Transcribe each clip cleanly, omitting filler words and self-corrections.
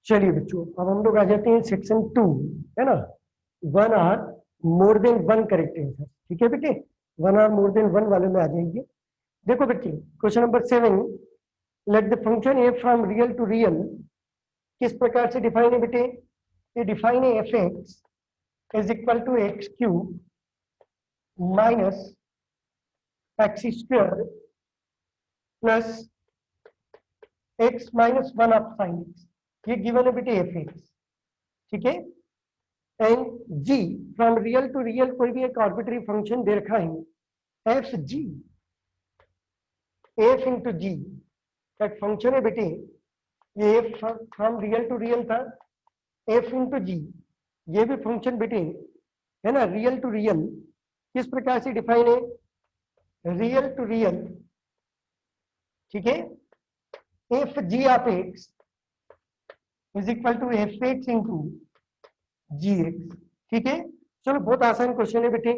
चलिए बच्चों, अब हम लोग आ जाते हैं सेक्शन 2, है ना। One or more than one correct answer, ठीक है बेटे। One or more than one वाले में आ जाएंगे। देखो बेटे, question number 7, let the function A from real to real किस प्रकार से डिफाइन है बेटे। ये डिफाइन है F x is equal to X cube minus x square plus X minus one of sine X. ये गिवन है बेटे एफ एक्स, ठीक है। And G from real to real कोई भी एक आर्बिट्री फंक्शन दे रखा है F G, F into G एक फंक्शन है बेटे। ये F from real to real था, एफ इंटू जी ये भी फंक्शन बेटे है ना, रियल टू रियल। किस प्रकार से डिफाइन है, रियल टू रियल, ठीक है। F G of X is equal to F X into G X, ठीक है। चलो बहुत आसान क्वेश्चन है बेटे।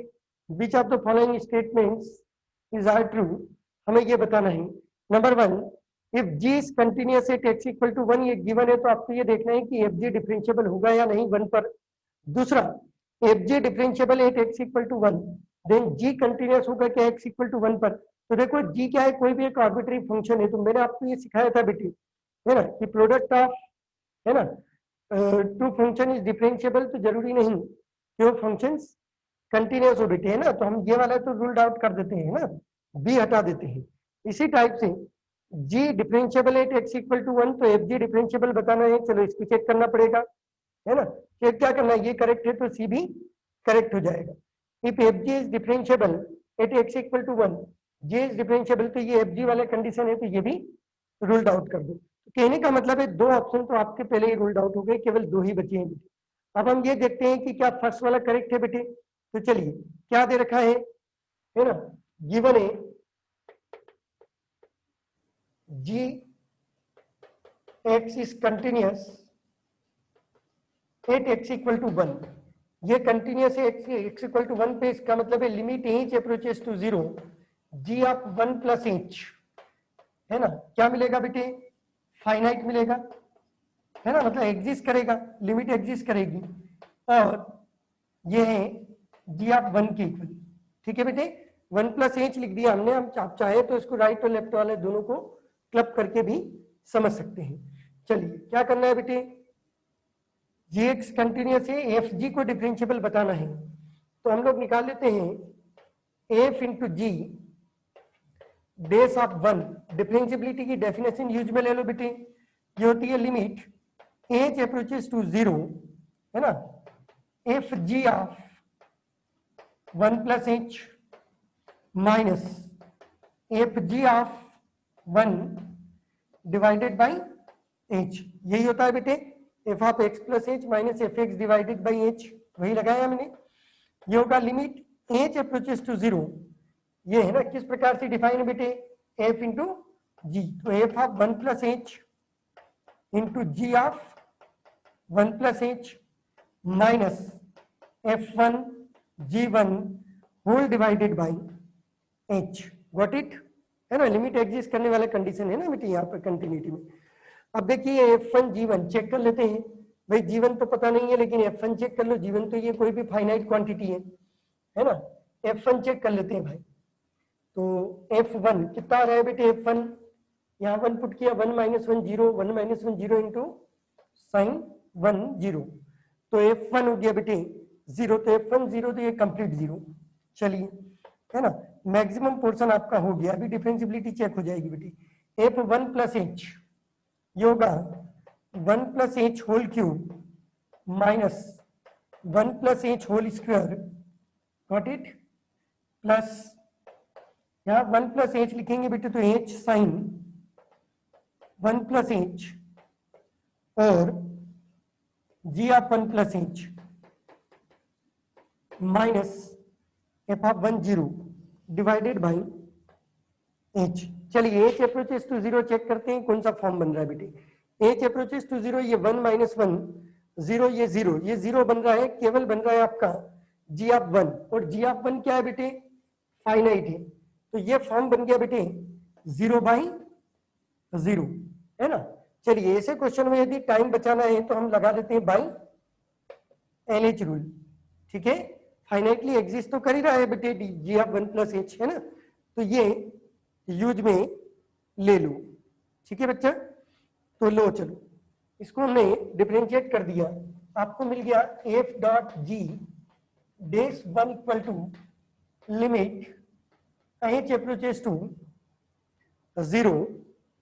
Which of the following statements is are true, हमें ये बताना है। Number 1, if G is continuous at x equal to 1, ये गिवन है तो आपको ये देखना है कि एफ जी डिफरेंशिएबल होगा या नहीं 1 पर। दूसरा, f g differentiable at x equal to 1, then g continuous होगा क्या एक्स इक्वल टू 1 पर। तो देखो जी क्या है, कोई भी एक आर्बिट्री फंक्शन है। तो मैंने आपको ये सिखाया था बेटे, है ना, कि प्रोडक्ट ऑफ, है ना, टू फंक्शन इज डिफरेंशिएबल, तो जरूरी नहीं कि वो फंक्शंस कंटिन्यूअस हो बेटे, है ना। तो हम ये वाला तो रूल्ड आउट कर देते हैं ना, बी हटा देते हैं। इसी टाइप से g differentiable at x equal to 1, तो एफ जी डिफरेंशिएबल बताना है। चलो इसको चेक करना पड़ेगा, है ना। चेक क्या करना है, ये करेक्ट है तो सी भी करेक्ट हो जाएगा। If f g is differentiable at x equal to 1, g is differentiable, तो ये एफ जी वाला कंडीशन है तो ये भी रूल्ड आउट कर दो। तो कहने का मतलब है दो ऑप्शन तो आपके पहले ही रूल्ड आउट हो गए, केवल दो ही बचे हैं बेटे। अब हम ये देखते हैं कि क्या फर्स्ट वाला करेक्ट है बेटे। तो चलिए क्या दे रखा है ना, गिवन है g x is continuous at x equal to 1, ये कंटिन्यूअस है एक्स इक्वल टू 1 पे। इसका मतलब है limit h approaches to 0 g of 1 plus h, है ना। क्या मिलेगा बेटे, फाइनाइट मिलेगा, है ना, मतलब एग्जिस्ट करेगा, लिमिट एग्जिस्ट करेगी। और ये है जी ऑफ 1 के इक्वल, ठीक है बेटे। 1 प्लस एच लिख दिया हमने। हम आप चाहे तो इसको राइट और लेफ्ट वाले दोनों को क्लब करके भी समझ सकते हैं। चलिए क्या करना है बेटे, जी एक्स कंटिन्यूअस है, एफ जी को डिफरेंशिएबल बताना है। तो हम लोग निकाल लेते हैं f into g base of 1। Differentiability की डेफिनेशन यूज में ले लो बेटे, ये होती है लिमिट एच अप्रोचेस टू 0, है ना, F G of 1 plus h minus F G of 1 divided by H. यही होता है बेटे F of x plus h minus F x divided by H, वही लगाया मैंने। ये होगा लिमिट एच अप्रोचेस टू 0, ये है ना। किस प्रकार से डिफाइन है बेटे, एफ इंटू जी। तो f of 1 plus h into g of 1 plus h minus f1 g1 whole divided by h, got it, है ना। लिमिट एग्जिस्ट करने वाला कंडीशन है ना बेटे यहाँ पर कंटिन्यूटी में। अब देखिए f1 g1 चेक कर लेते हैं भाई। g1 तो पता नहीं है लेकिन f1 चेक कर लो। g1 तो ये कोई भी फाइनाइट क्वांटिटी है ना। f1 चेक कर लेते हैं भाई। तो f1 कितना आ रहा है बेटे, f1 यहाँ 1 पुट किया, 1 माइनस 1 0, 1 माइनस 1 0 इंटू साइन 1 0, तो f1 हो गया बेटे 0। तो f1 0 तो ये कंप्लीट 0। चलिए, है ना, मैक्सिमम पोर्शन आपका हो गया। अभी डिफरेंशिएबिलिटी चेक हो जाएगी बेटे। f1 प्लस एच ये होगा 1 plus h whole cube minus 1 plus h whole square, got it, plus यहाँ 1 प्लस एच लिखेंगे बेटे तो एच साइन 1 प्लस एच और g of 1 plus h minus f of 1 0 divided by h. चलिए h approaches to 0 check करते हैं कौन सा फॉर्म बन रहा है बेटे। एच अप्रोचेस टू 0, ये 1 माइनस 1 0, ये 0, ये 0 बन रहा है, केवल बन रहा है आपका जी ऑफ 1। और जी ऑफ 1 क्या है बेटे, फाइनाइट है। तो ये फॉर्म बन गया बेटे 0 बाई 0, है ना। चलिए ऐसे क्वेश्चन में यदि टाइम बचाना है तो हम लगा देते हैं बाई LH रूल, ठीक है। फाइनाइटली एग्जिस्ट तो कर ही रहा है बेटे जी ऑफ 1 प्लस एच, है ना, तो ये यूज में ले लो, ठीक है बच्चा। तो लो चलो इसको हमने डिफरेंशिएट कर दिया, आपको मिल गया f dot g dash 1 equal to limit h approaches to 0,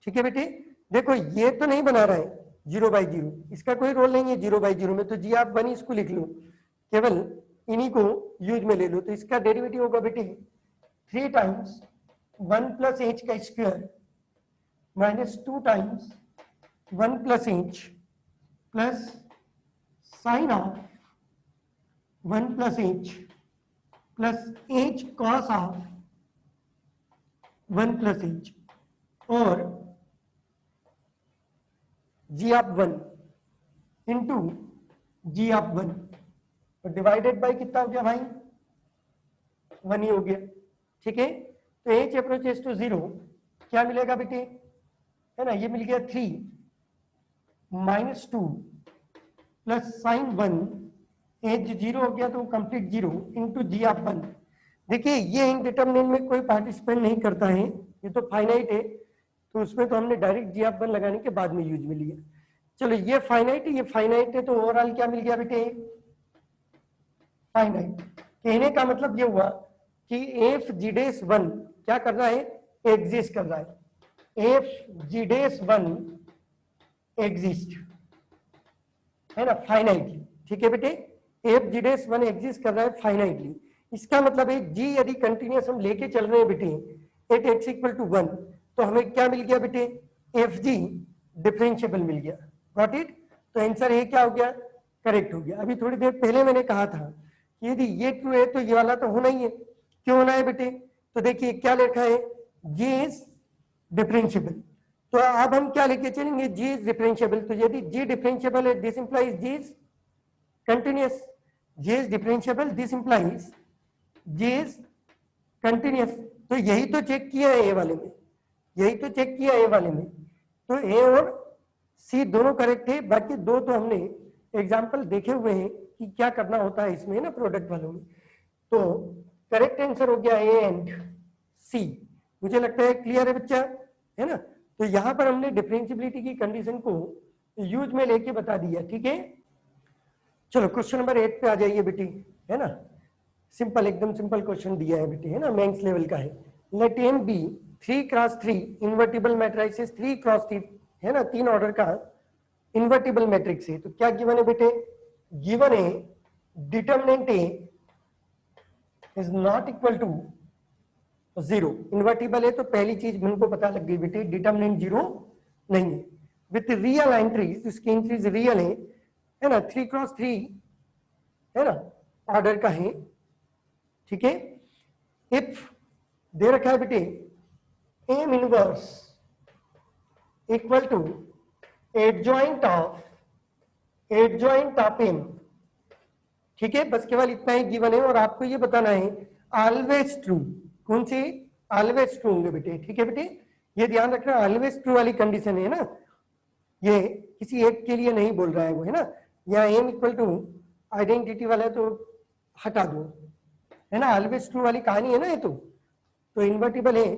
ठीक है बेटे। देखो ये तो नहीं बना रहा है 0/0, इसका कोई रोल नहीं है 0/0 में, तो जी आप 1 इसको लिख लो, केवल इन्हीं को यूज में ले लो। तो इसका डेरिवेटिव होगा बेटे 3 टाइम्स 1 प्लस एच का square minus 2 times 1 plus H plus sign of 1 plus H plus H cos of 1 plus h और g of 1 into g of 1 और डिवाइडेड बाय कितना हो गया भाई 1 ही हो गया, ठीक है। तो एच अप्रोचेस टू 0 क्या मिलेगा बेटे, है ना, ये मिल गया 3 माइनस 2 प्लस साइन 1, एच 0 हो गया तो कंप्लीट 0 इंटू जी ऑफ 1। देखिए ये इनडिटरमिनेंट में कोई पार्टिसिपेंट नहीं करता है, ये तो फाइनाइट है, तो उसमें तो हमने डायरेक्ट जी ऑफ 1 लगाने के बाद में यूज में लिया। चलो ये फाइनाइट है, ये फाइनाइट है, तो ओवरऑल क्या मिल गया बेटे फाइनाइट। कहने का मतलब ये हुआ कि एफ जी डेस 1 क्या कर रहा है एग्जिस्ट कर रहा है, एफ जी डेस 1 एग्जिस्ट, है ना, फाइनाइटली, ठीक है बेटे। एफ जी डेस 1 एग्जिस्ट कर रहा है फाइनाइटली, इसका मतलब है जी यदि कंटिन्यूअस हम लेके चल रहे हैं बेटे एट एक्स इक्वल टू 1, तो हमें क्या मिल गया बेटे एफ जी डिफरेंशिएबल मिल गया, गॉट इट। तो आंसर ये क्या हो गया करेक्ट हो गया। अभी थोड़ी देर पहले मैंने कहा था कि यदि ये ट्रू है तो ये वाला तो होना ही है, क्यों होना है बेटे, तो देखिए क्या लिखा है जी इज डिफरेंशिएबल, तो अब हम क्या लेके चलेंगे जी इज डिफरेंशिएबल। तो यदि जी डिफरेंशिएबल है this implies g is continuous, g is differentiable this implies g is continuous. तो यही तो चेक किया है ए वाले में, यही तो चेक किया ए वाले में, तो ए और सी दोनों करेक्ट है, बाकी दो तो हमने एग्जाम्पल देखे हुए हैं कि क्या करना होता है इसमें ना प्रोडक्ट वालों में। तो करेक्ट आंसर हो गया ए एंड सी, मुझे लगता है क्लियर है बच्चा, है ना। तो यहां पर हमने डिफरेंशिएबिलिटी की कंडीशन को यूज में लेके बता दिया, ठीक है। चलो क्वेश्चन नंबर 8 पे आ जाइए बेटी, है ना, सिंपल एकदम सिंपल क्वेश्चन दिया है बेटी, है ना, मेंस लेवल का है। Let m b 3x3 invertible matrices 3x3, है ना, 3 ऑर्डर का इन्वर्टिबल मैट्रिक्स है। तो क्या गिवन है बेटे, गिवन है determinant a is not equal to 0, invertible है तो पहली चीज हमको पता लग गई बेटे डिटरमिनेंट 0 नहीं है, विथ रियल एंट्रीज, इसकी एंट्रीज रियल है ना, 3x3 है ना ऑर्डर का है, ठीक है। इफ दे रखा है बेटे m inverse equal to adjoint of m, ठीक है, बस केवल इतना ही गिवन है और आपको ये बताना है ऑलवेज ट्रू, कौन सी ऑलवेज ट्रू होंगे बेटे, ठीक है बेटे, ये ध्यान रखना ऑलवेज ट्रू वाली कंडीशन है ना, ये किसी एक के लिए नहीं बोल रहा है वो, है ना, या एम इक्वल टू आइडेंटिटी वाला है तो हटा दो, है ना, ऑलवेज ट्रू वाली कहानी है ना ये तो इन्वर्टिबल है,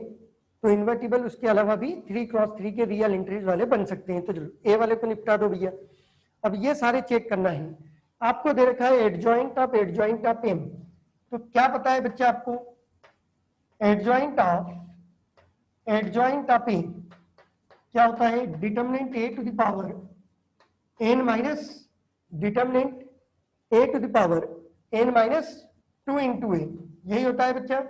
तो इन्वर्टिबल उसके अलावा भी 3x3 के रियल एंट्रीज वाले बन सकते हैं। तो चलो ए वाले को निपटा दो भैया। अब ये सारे चेक करना है, आपको दे रखा है एडजॉइंट ऑफ एम, तो क्या पता है बच्चा आपको एडजॉइंट ऑफ एम क्या होता है, determinant a to the power n minus determinant a to the power n minus 2 into a, यही होता है बच्चा,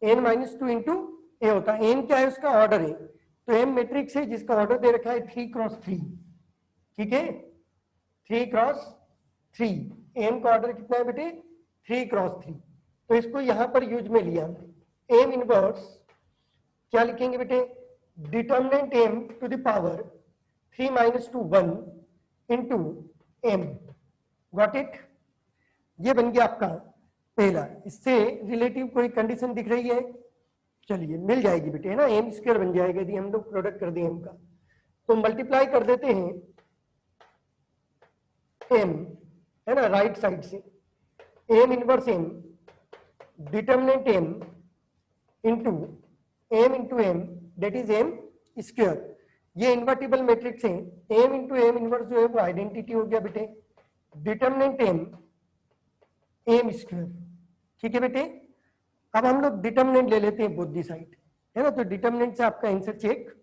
एन माइनस 2 इंटू ए होता है। एन क्या है उसका ऑर्डर है, तो एम मैट्रिक्स है जिसका ऑर्डर दे रखा है 3x3, ठीक है, 3x3, एम का ऑर्डर कितना है बेटे 3x3, तो इसको यहां पर यूज में लिया। एम इनवर्स क्या लिखेंगे बेटे, determinant m to the power 3 minus 2 1 into m, got it, ये बन गया आपका पहला। इससे रिलेटिव कोई कंडीशन दिख रही है, चलिए मिल जाएगी बेटे, है ना, एम स्क्वायर बन जाएगा यदि हम लोग प्रोडक्ट कर दें एम का। तो मल्टीप्लाई कर देते हैं m, है ना, राइट साइड से m inverse m determinant m into m that is m square. ये इन्वर्टिबल मैट्रिक्स है, m इंटू m इनवर्स जो है वो आइडेंटिटी हो गया बेटे, डिटर्मिनेंट m स्क्वायर। ठीक है बेटे, अब हम लोग डिटर्मिनेंट ले लेते हैं बोथ दी साइड, है ना, तो डिटर्मिनेंट से आपका आंसर चेक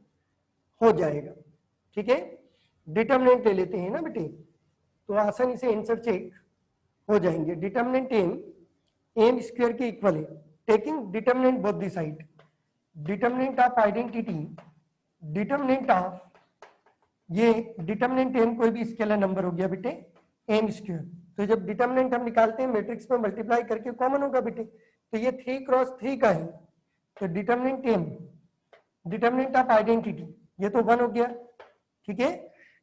हो जाएगा। ठीक है, डिटर्मिनेंट ले लेते हैं ना बेटे, तो आसानी से आंसर चेक हो जाएंगे। डिटर्मिनेंट m स्क्वायर के इक्वल है, taking determinant both the side, determinant of identity, determinant of ये डिटर्मिनेंट m कोई भी स्केलर नंबर हो गया बेटे m स्क्वायर। तो जब डिटर्मिनेंट हम निकालते हैं मैट्रिक्स में मल्टीप्लाई करके कॉमन होगा बेटे, तो ये 3 क्रॉस 3 का है, तो determinant m, determinant of identity ये तो 1 हो गया। ठीक है,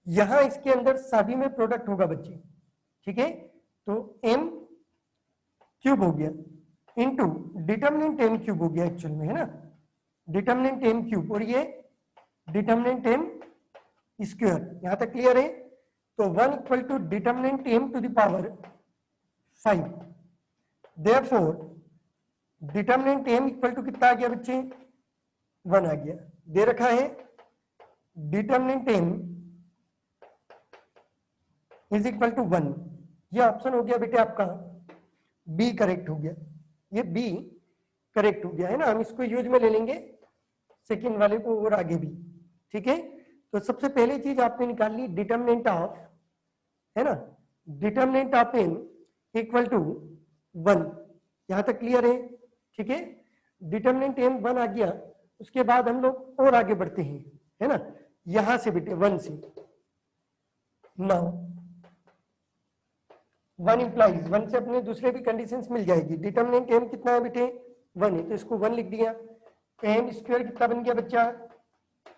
यहां इसके अंदर सभी में प्रोडक्ट होगा बच्चे। ठीक है, तो m क्यूब हो गया इनटू डिटर्मिनेंट m क्यूब हो गया एक्चुअल में, है ना, डिटर्मिनेंट m क्यूब, और ये डिटर्मिनेंट m स्क्वायर। यहां तक क्लियर है? तो 1 equal to determinant m to the power 5, therefore determinant m equal to कितना आ गया बच्चे, 1 आ गया। दे रखा है determinant m is equal to 1, ये ऑप्शन हो गया बेटे आपका बी करेक्ट हो गया, ये बी करेक्ट हो गया, है ना। हम इसको यूज में ले लेंगे सेकंड वाले को और आगे भी। ठीक है, तो सबसे पहले चीज आपने निकाल ली डिटर्मिनेंट ऑफ, है ना, determinant of m equal to 1, यहां तक क्लियर है? ठीक है, डिटर्मिनेंट m 1 आ गया, उसके बाद हम लोग और आगे बढ़ते हैं, है ना, यहां से बेटे 1 से। नाउ 1 इंप्लाइज 1 से अपने दूसरे भी कंडीशंस मिल जाएगी। डिटर्मिनेंट m कितना है बेटे, 1 है, तो इसको 1 लिख दिया। m स्क्वायर कितना बन गया बच्चा,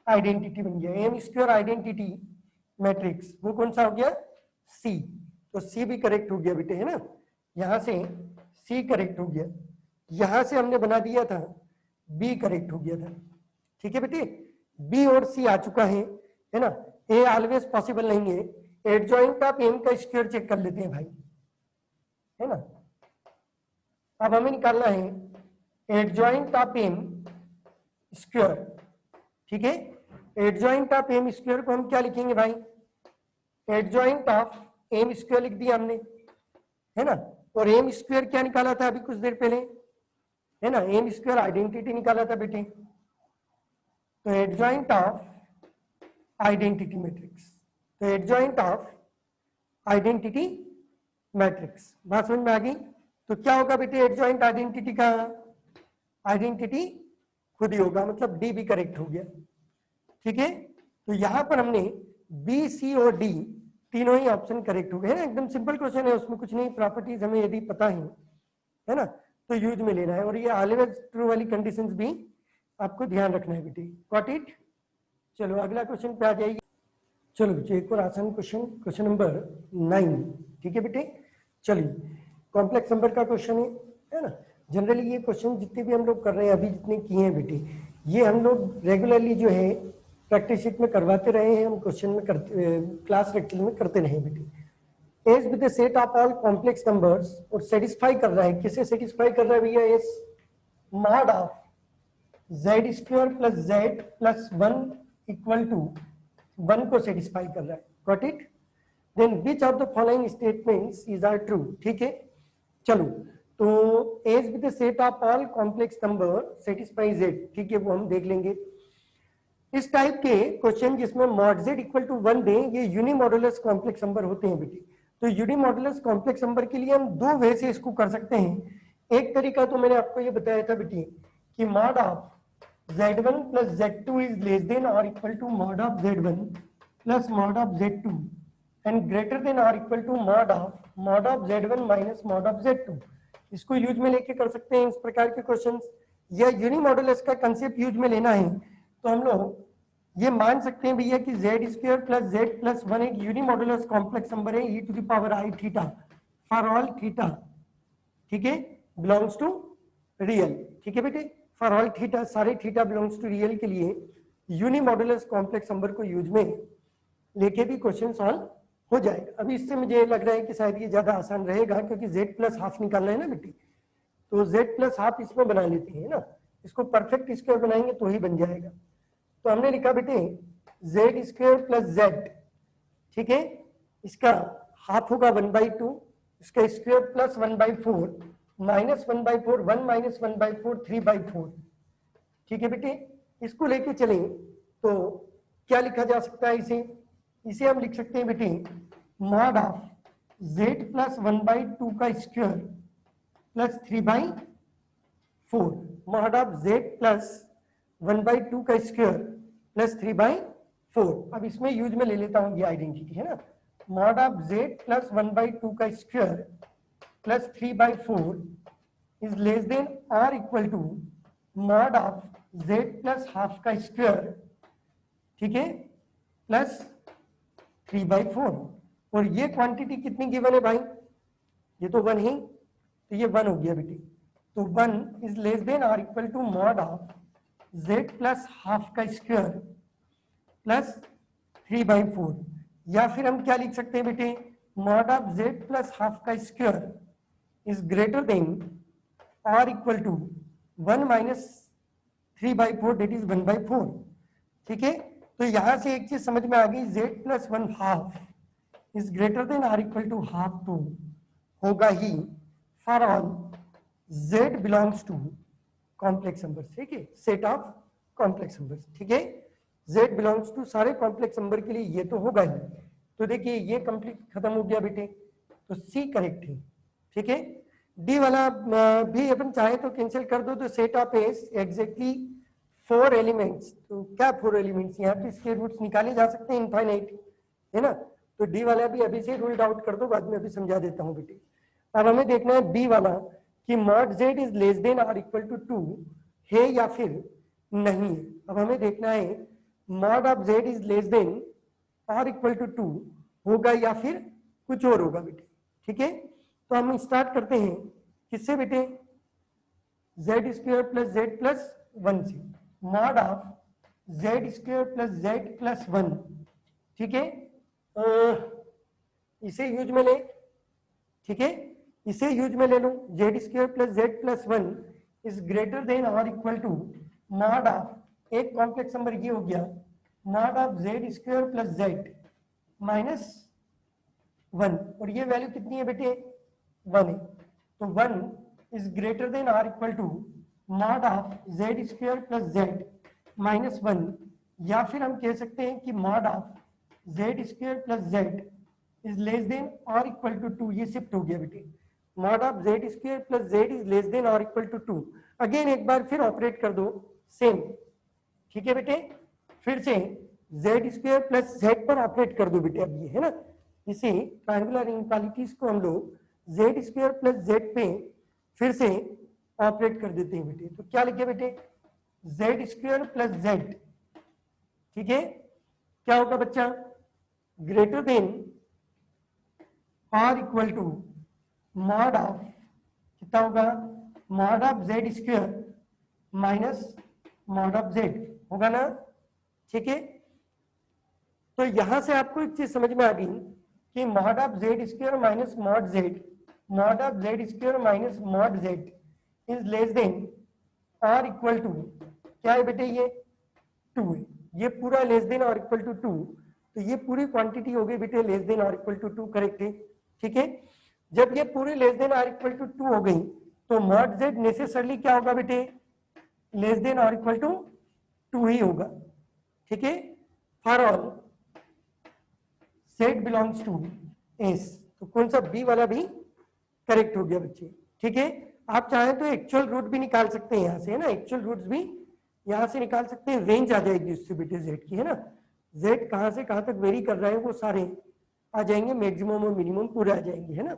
आइडेंटिटी बन गया। m स्क्वायर आइडेंटिटी मैट्रिक्स वो कौन सा हो गया, c, तो c भी करेक्ट हो गया बेटे, है ना, यहां से c करेक्ट हो गया, यहां से हमने बना दिया था b करेक्ट हो गया था। ठीक है बेटे, b और c आ चुका है ना। a ऑलवेज पॉसिबल नहीं है, एडजॉइंट ऑफ m का स्क्वायर चेक कर लेते हैं भाई, है ना। अब हमें निकालना है एडजॉइंट ऑफ m स्क्वायर। ठीक है, एडजॉइंट ऑफ m स्क्वायर को हम क्या लिखेंगे भाई, एडजॉइंट ऑफ m स्क्वायर लिख दिया हमने, है ना, और m स्क्वायर क्या निकाला था अभी कुछ देर पहले, है ना, m स्क्वायर आइडेंटिटी निकाला था बेटे, तो एडजॉइंट ऑफ आइडेंटिटी मैट्रिक्स, तो एडजॉइंट ऑफ आइडेंटिटी मैट्रिक्स, बात समझ में आ गई? तो क्या होगा बेटे एडजॉइंट आइडेंटिटी का, आइडेंटिटी खुद ही होगा, मतलब डी भी करेक्ट हो गया। ठीक है, तो यहां पर हमने बी, सी और डी तीनों ही ऑप्शन करेक्ट हो गए, है ना, एकदम सिंपल क्वेश्चन है, उसमें कुछ नहीं, प्रॉपर्टीज हमें यदि पता है ना, तो यूज में लेना है, और ये ऑलवेज ट्रू वाली कंडीशंस भी आपको ध्यान रखना है बेटे। Got it? चलो अगला क्वेश्चन पे आ जाइए। चलो बच्चे एक और आसान क्वेश्चन, क्वेश्चन नंबर 9। ठीक है बेटे, चलिए कॉम्प्लेक्स नंबर का क्वेश्चन है ना। जनरली ये क्वेश्चन जितने भी हम लोग कर रहे हैं अभी, जितने किए हैं बेटे, ये हम लोग रेगुलरली जो है प्रैक्टिस शीट में करवाते रहे हैं, हम क्वेश्चन में करते, क्लास लेक्चर में करते रहे बेटे। As with the set of all complex numbers, और सेटिस्फाई कर रहा है, किसे सेटिस्फाई कर रहा है भैया, s mod of z square plus z plus 1 equal to 1 को सेटिस्फाई कर रहा है। Got it? Then which of the following statements is are true. ठीक है, चलो तो as with the set of all complex number satisfy z, ठीक है, वो हम देख लेंगे। इस टाइप के क्वेश्चन जिसमें मॉड जेड इक्वल टू 1 दें, ये यूनिमॉडुलस कॉम्प्लेक्स नंबर होते हैं बेटे। तो यूनिमॉडुलस कॉम्प्लेक्स नंबर के लिए हम दो वे से इसको कर सकते हैं। एक तरीका तो मैंने आपको ये बताया था बेटे कि mod of z1 plus z2 is less than और equal to mod of z1 plus mod of z2 and greater than और equal to mod of z1 minus mod of z2। इसको यूज में लेके कर सकते हैं इस प्रकार के क्वेश्चंस। या यूनिमॉडुलस का कंसेप्ट यूज में लेना है तो हम लोग ये मान सकते हैं भैया कि z square plus z plus 1 एक यूनिमॉडुलस कॉम्प्लेक्स नंबर है, e to the power i theta for all theta, ठीक है, बिलोंग्स टू रियल। ठीक है बेटे, फॉर ऑल थीटा, सारे थीटा बिलोंग्स टू रियल के लिए यूनिमॉडुलस कॉम्प्लेक्स नंबर को यूज में लेके भी क्वेश्चन सॉल्व हो जाएगा। अभी इससे मुझे लग रहा है कि शायद ये ज्यादा आसान रहेगा, क्योंकि z प्लस हाफ निकालना है ना बेटी, तो z प्लस हाफ इसमें बना लेते हैं ना, इसको परफेक्ट स्क्वायर बनाएंगे तो ही बन जाएगा। तो हमने लिखा बेटे z स्क्वायर प्लस z, ठीक है, इसका हाफ होगा 1/2, इसका स्क्वायर प्लस 1/4 माइनस 1/4, 1 माइनस 1/4 3/4, ठीक है बेटे। इसको लेके चलें तो क्या लिखा जा सकता है, इसे हम लिख सकते हैं बेटे मॉड ऑफ z प्लस 1/2 का square plus 3/4, mod of z plus 1/2 का स्क्वायर प्लस 3/4। अब इसमें यूज में ले लेता हूं ये आइडेंटिटी, है ना, मॉड ऑफ z प्लस 1/2 का square plus 3/4 is less than और equal to mod of z plus half का स्क्वायर, ठीक है, प्लस 3/4। और ये क्वांटिटी कितनी गिवन है भाई, ये तो 1 है, तो ये 1 हो गया बेटी। तो 1 इज लेस देन और equal to mod of z plus half का स्क्वायर प्लस 3/4, या फिर हम क्या लिख सकते हैं बेटे, mod of z plus half का स्क्वायर इज ग्रेटर देन और equal to 1 minus 3/4 that is 1/4, ठीक है। तो यहां से एक चीज समझ में आ गई, z plus 1 half is greater than और इक्वल टू हाफ, तो होगा ही for all z belongs to complex number, ठीक है, सेट ऑफ कॉम्प्लेक्स नंबर, ठीक है, z बिलोंग्स टू सारे कॉम्प्लेक्स नंबर के लिए ये तो होगा ही। तो देखिए ये कंप्लीट खत्म हो गया बेटे, तो C करेक्ट है, ठीक है। D वाला भी अपन चाहे तो कैंसिल कर दो, तो set of S exactly 4 elements, तो क्या 4 एलिमेंट्स, यहाँ पे इसके रूट्स निकाले जा सकते हैं इनफाइनाइट, है ना। तो डी वाला भी अभी से रूल्ड आउट कर दो, बाद में अभी समझा देता हूँ बेटे। अब हमें देखना है बी वाला कि mod Z is less than और इक्वल टू 2 है या फिर नहीं है। अब हमें देखना है mod of Z is less than और इक्वल टू 2 होगा या फिर कुछ और होगा बेटे, ठीक है। तो हम स्टार्ट करते हैं किससे बेटे, Z square plus z plus 1 से, mod of z square plus z plus 1, ठीक है। इसे यूज में ले, ठीक है, इसे यूज में ले लो, z square plus z plus 1 is greater than और इक्वल टू मॉड ऑफ, एक कॉम्प्लेक्स नंबर ये हो गया, mod of z square plus z minus 1, और ये वैल्यू कितनी है बेटे 1 है, तो 1 इज ग्रेटर देन और equal to mod of z square plus z minus 1, या फिर हम कह सकते हैं कि mod of z square plus z is less than और इक्वल टू 2, ये शिफ्ट हो गया बेटे, mod of z square plus z is less than और इक्वल टू 2। अगेन एक बार फिर ऑपरेट कर दो सेम, ठीक है बेटे, फिर से जेड स्क्वायर प्लस जेड पर ऑपरेट कर दो बेटे। अब ये है ना, इसे ट्रायंगुलर इनइक्वालिटीज को हम लोग जेड स्क्वायर प्लस जेड पे फिर से ऑपरेट कर देते हैं बेटे। तो क्या लिखे बेटे, जेड स्क्वायर प्लस जेड, ठीक है, क्या होगा बच्चा, ग्रेटर देन और इक्वल टू मॉड ऑफ, कितना होगा, mod of z square minus mod of Z होगा ना, ठीक है। तो यहां से आपको एक चीज समझ में आ गई कि mod of z square minus mod Z, mod of z square minus mod Z is less than और इक्वल टू, क्या है बेटे, ये 2 है, ये पूरा लेस देन और इक्वल टू 2, तो ये पूरी क्वांटिटी हो गई बेटे लेस देन और इक्वल टू 2, करेक्ट है, ठीक है। जब ये पूरी लेस देन और इक्वल टू 2 हो गई, तो मॉड जेड नेसेसरली क्या होगा बेटे, लेस देन और इक्वल टू 2 ही होगा, ठीक है। For all set belongs to s, तो कौन सा बी वाला भी करेक्ट हो गया बच्चे, ठीक है। आप चाहें तो एक्चुअल रूट भी निकाल सकते हैं यहाँ से, है ना, एक्चुअल रूट्स भी यहाँ से निकाल सकते हैं, रेंज आ जाएगी उससे बेटे जेड की, है ना, जेड कहाँ से कहाँ तक वेरी कर रहे हैं वो सारे आ जाएंगे, मैक्सिमम और मिनिमम पूरे आ जाएंगे, है ना,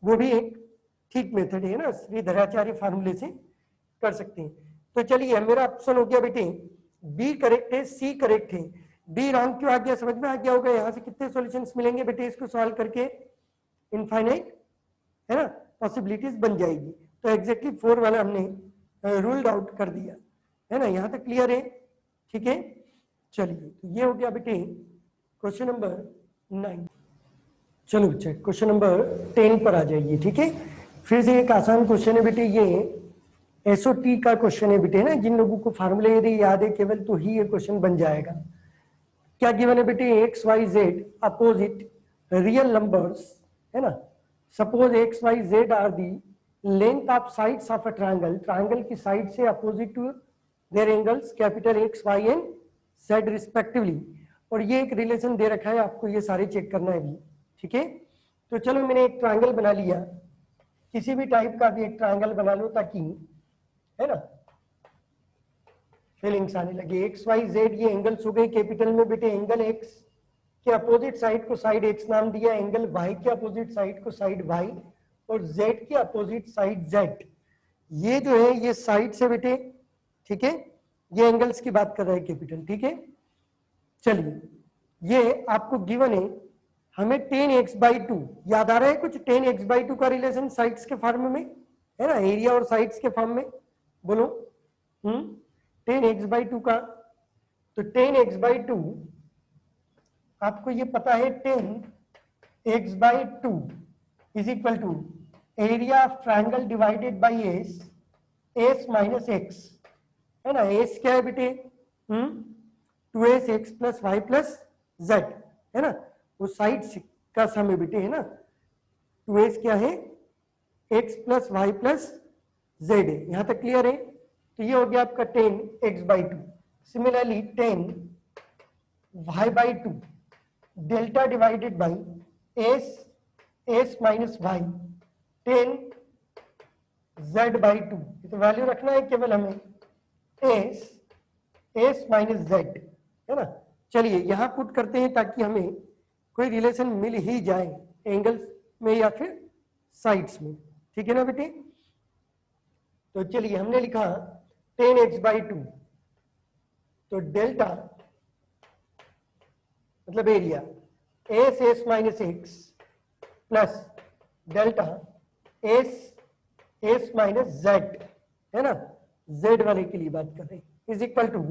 वो भी एक ठीक मेथड है ना, श्रीधराचार्य फार्मूले से कर सकते हैं। तो चलिए मेरा ऑप्शन हो गया बेटे बी करेक्ट है, सी करेक्ट है, डी रॉन्ग क्यों आ गया, समझ में आ गया होगा। यहाँ से कितने सॉल्यूशंस मिलेंगे बेटे इसको सॉल्व करके, इनफाइनाइट, है ना, पॉसिबिलिटीज बन जाएगी। तो एग्जैक्टली 4 वाला हमने रूल्ड आउट कर दिया, है ना, यहाँ तक क्लियर है, ठीक है। चलिए तो ये हो गया बेटे क्वेश्चन नंबर 9। चलो बच्चे क्वेश्चन नंबर 10 पर आ जाइए, ठीक है। फिर से एक आसान क्वेश्चन है बेटे, ये एसओटी का क्वेश्चन है बेटे ना, जिन लोगों को फार्मूले यदि याद है केवल तो ही ये क्वेश्चन बन जाएगा। क्या गिवन है बेटे, x y z opposite real numbers, है ना। Suppose x y z are the length of sides of a triangle, triangle की साइड से opposite to their angles capital x y and z respectively. और ये एक relation दे रखा है, आपको ये सारे चेक करना है भी, ठीक है। तो चलो मैंने एक ट्रायंगल बना लिया, किसी भी टाइप का भी एक ट्रायंगल बना लो ताकि, है ना, फीलिंग्स आने लगे। एक्स वाई जेड ये एंगल्स हो गए कैपिटल में बेटे, एंगल एक्स के अपोजिट साइड को साइड एक्स नाम दिया, एंगल वाई के अपोजिट साइड को साइड वाई, और जेड के अपोजिट साइड जेड। ये जो है ये साइड से बेटे, ठीक है, ये एंगल्स की बात कर रहे हैं कैपिटल, ठीक है। चलिए ये आपको गिवन है, हमें tan x/2 याद आ रहा है कुछ, tan x/2 का रिलेशन साइड्स के फॉर्म में, है ना, एरिया और साइड्स के फॉर्म में, बोलो। tan x/2 का, तो tan x/2 आपको ये पता है, tan x/2 is equal to area of triangle divided by s, s minus x, है ना। एस क्या है बेटे, 2s x plus y plus z, है ना, वो साइड का सम है बेटे, है ना। 2s क्या है, x plus y plus z है, यहां तक क्लियर है। तो ये हो गया आपका tan x/2। Similarly tan y/2 delta divided by s minus y tan z/2, तो वैल्यू रखना है केवल हमें s माइनस जेड, है ना। चलिए यहां पुट करते हैं ताकि हमें कोई रिलेशन मिल ही जाए एंगल्स में या फिर साइड्स में, ठीक है ना बेटे। तो चलिए हमने लिखा tan x/2, तो डेल्टा मतलब area s minus x plus delta s minus Z, है ना, जेड वाले के लिए बात कर रहे हैं, इज इक्वल टू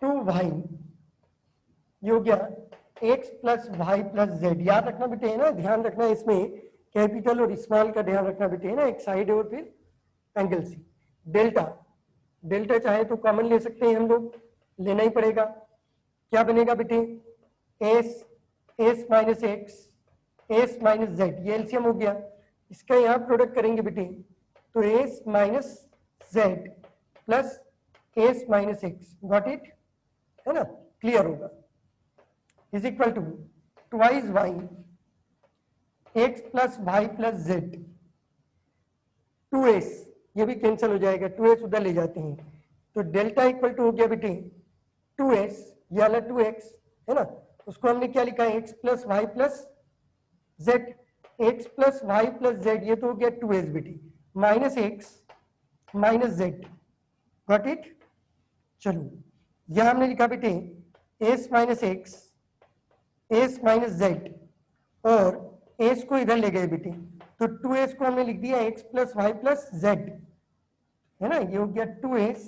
2y, ये हो गया x plus y plus z. याद रखना बेटे, है ना, ध्यान रखना इसमें कैपिटल और स्मॉल का ध्यान रखना बेटे, है ना, एक साइड और फिर एंगल सी। डेल्टा, डेल्टा चाहे तो कॉमन ले सकते हैं हम लोग, लेना ही पड़ेगा। क्या बनेगा बेटे, s minus x, s minus z, ये एलसीएम हो गया। इसका यहां प्रोडक्ट करेंगे बेटे, तो s minus z plus s minus x, got it, है ना, क्लियर होगा, is equal to twice y x plus y plus z, 2s, ये भी कैंसिल हो जाएगा, 2s उधर ले जाते हैं, तो डेल्टा इक्वल टू हो गया बेटे 2s, ये वाला 2x, है ना, उसको हमने क्या लिखा है, x plus y plus z, x plus y plus z, ये तो हो गया 2s बेटे, minus x minus z, got it. चलो यह हमने लिखा बेटे s minus x, s minus z, और s को इधर ले गए बेटे, तो 2s को हमने लिख दिया x plus y plus z, है ना, ये हो गया 2s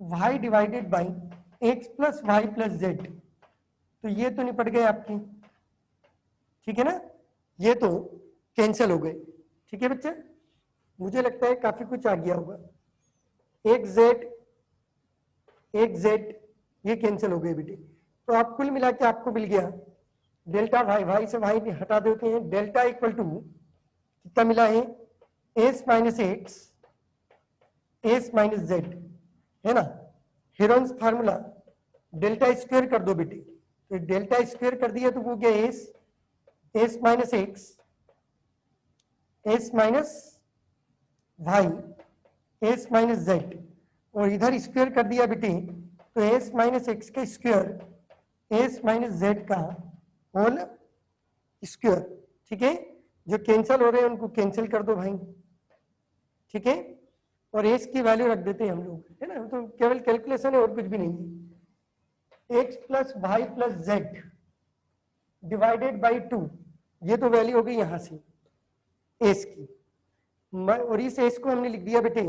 y divided by x plus y plus z. तो ये तो निपट गए आपके, ठीक है ना, ये तो कैंसिल हो गए, ठीक है बच्चे। मुझे लगता है काफी कुछ आ गया होगा, एक जेड ये कैंसिल हो गए बेटे। तो आप कुल मिला के आपको मिल गया डेल्टा वाई, वाई से वाई हटा देते हैं, डेल्टा इक्वल टू कितना मिला है, S minus x, s minus Z, है ना। हेरोन्स फार्मूला डेल्टा स्क्वायर कर दो बेटे, तो डेल्टा स्क्वायर कर दिया तो वो गया s minus x, s minus y, s minus z, और इधर स्क्वायर कर दिया बेटे, तो एस माइनस एक्स का स्क्वायर एस माइनस जेड का होल स्क्वायर, ठीक है। जो कैंसिल हो रहे हैं उनको कैंसिल कर दो भाई, ठीक है, और एस की वैल्यू रख देते हैं हम लोग, है ना, तो केवल कैलकुलेशन है और कुछ भी नहीं है। X plus y plus z divided by 2, ये तो वैल्यू हो गई यहां से एस की, और इस एस को हमने लिख दिया बेटे,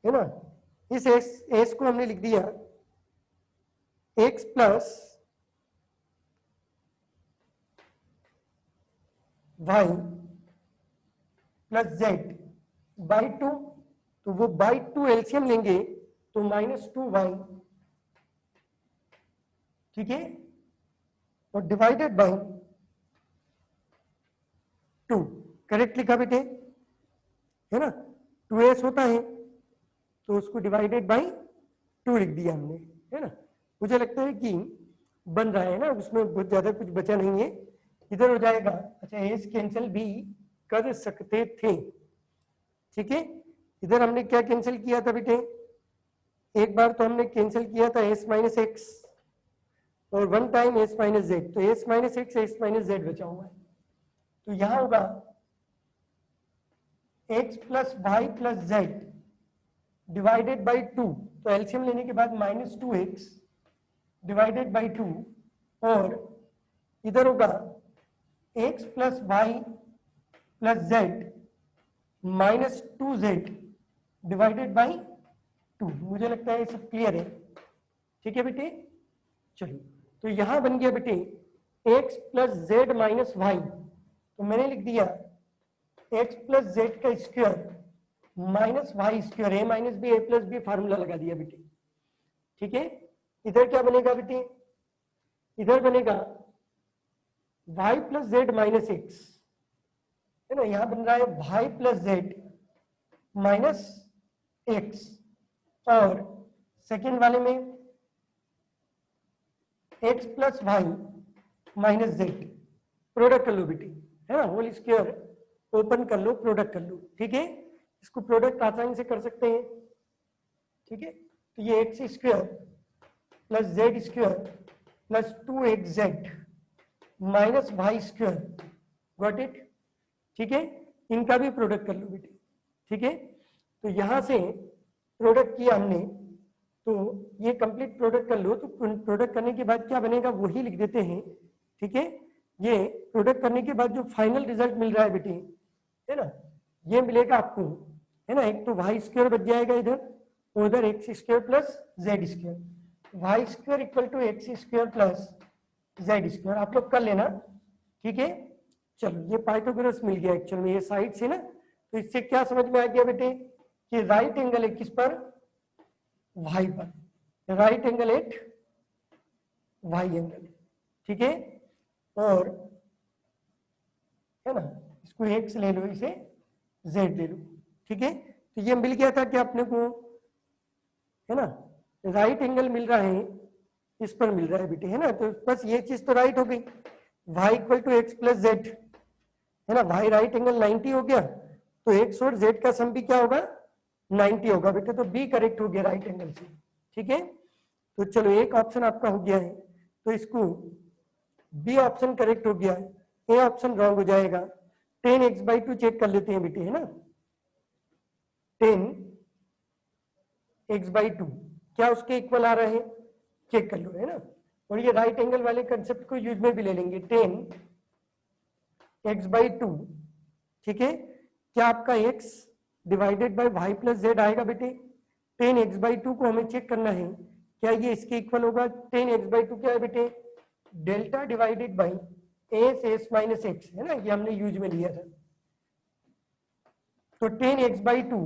है ना, इस एस को हमने लिख दिया x plus y plus z by 2, तो वो बाई 2 एलसीएम लेंगे तो -2y, ठीक है, और डिवाइडेड बाई 2, करेक्ट लिखा बेटे, है ना, 2s होता है तो उसको डिवाइडेड बाई 2 लिख दिया हमने, है ना। मुझे लगता है कि बन रहा है ना, उसमें बहुत ज्यादा कुछ बचा नहीं है, इधर हो जाएगा। अच्छा, एस कैंसिल भी कर सकते थे, ठीक है। इधर हमने क्या कैंसिल किया था बेटे, एक बार तो हमने कैंसिल किया था s माइनस एक्स और one time s minus z, तो s minus x s minus z बचा हुआ है, तो यहां होगा x plus y plus z divided by 2, तो एलसीएम लेने के बाद -2x डिवाइडेड बाई 2, और इधर होगा x plus y plus z -2z divided by 2। मुझे लगता है ये सब क्लियर है, ठीक है बेटे। चलिए, तो यहां बन गया बेटे x plus z minus y, तो मैंने लिख दिया x प्लस जेड का square minus y square, a minus b a plus b, formula लगा दिया बेटे, ठीक है। इधर क्या बनेगा बेटे, इधर बनेगा y plus z minus x, है ना, यहां बन रहा है y plus z minus x, और सेकेंड वाले में x plus y minus z, product कर लो बेटे, है ना, होल स्क्वायर ओपन कर लो, प्रोडक्ट कर लो, ठीक है। इसको प्रोडक्ट आसानी से कर सकते हैं, ठीक है। तो ये x square plus z square plus 2xz minus y square, got it, ठीक है। इनका भी प्रोडक्ट कर लो बेटे, ठीक है। तो यहां से प्रोडक्ट किया हमने, तो ये कंप्लीट प्रोडक्ट कर लो, तो प्रोडक्ट करने के बाद क्या बनेगा वही लिख देते हैं, ठीक है। ये प्रोडक्ट करने के बाद जो फाइनल रिजल्ट मिल रहा है बेटे, है ना, ये मिलेगा आपको, है ना, एक तो वाई स्क्वायर बच जाएगा इधर, और उधर x square plus z square, y square equal to x square plus z square, आप लोग कर लेना, ठीक है। चलो, ये पाइथागोरस मिल गया एक्चुअल में ये साइड से ना, तो इससे क्या समझ में आ गया बेटे कि राइट एंगल है किस पर, वाई पर, right angle at y angle, ठीक है। और है ना, इसको एक्स ले लो, इसे जेड ले लो, ठीक है। तो ये मिल गया था कि अपने को, है ना, राइट एंगल मिल रहा है, इस पर मिल रहा है बेटे, है ना। तो बस ये चीज तो राइट हो गई, y equal to x plus z, है ना, y राइट एंगल 90 हो गया, तो x और z का सम भी क्या होगा, 90 होगा बेटे, तो b करेक्ट हो गया राइट एंगल से, ठीक है। तो चलो, एक ऑप्शन आपका हो गया है, तो इसको b ऑप्शन करेक्ट हो गया है, ए ऑप्शन रॉन्ग हो जाएगा। 10x/2 चेक कर लेते हैं बेटे, है ना, 10x/2 क्या उसके इक्वल आ रहा है, चेक कर लो, है ना। और ये राइट एंगल वाले कंसेप्ट को यूज में भी ले लेंगे, 10x/2, ठीक है। क्या आपका x divided by y plus Z आएगा बेटे, 10x/2 को हमें चेक करना है, क्या ये इसके इक्वल होगा। 10x/2 क्या है बेटे, delta divided by s minus x, है ना, ये हमने यूज में लिया था। तो 10x/2,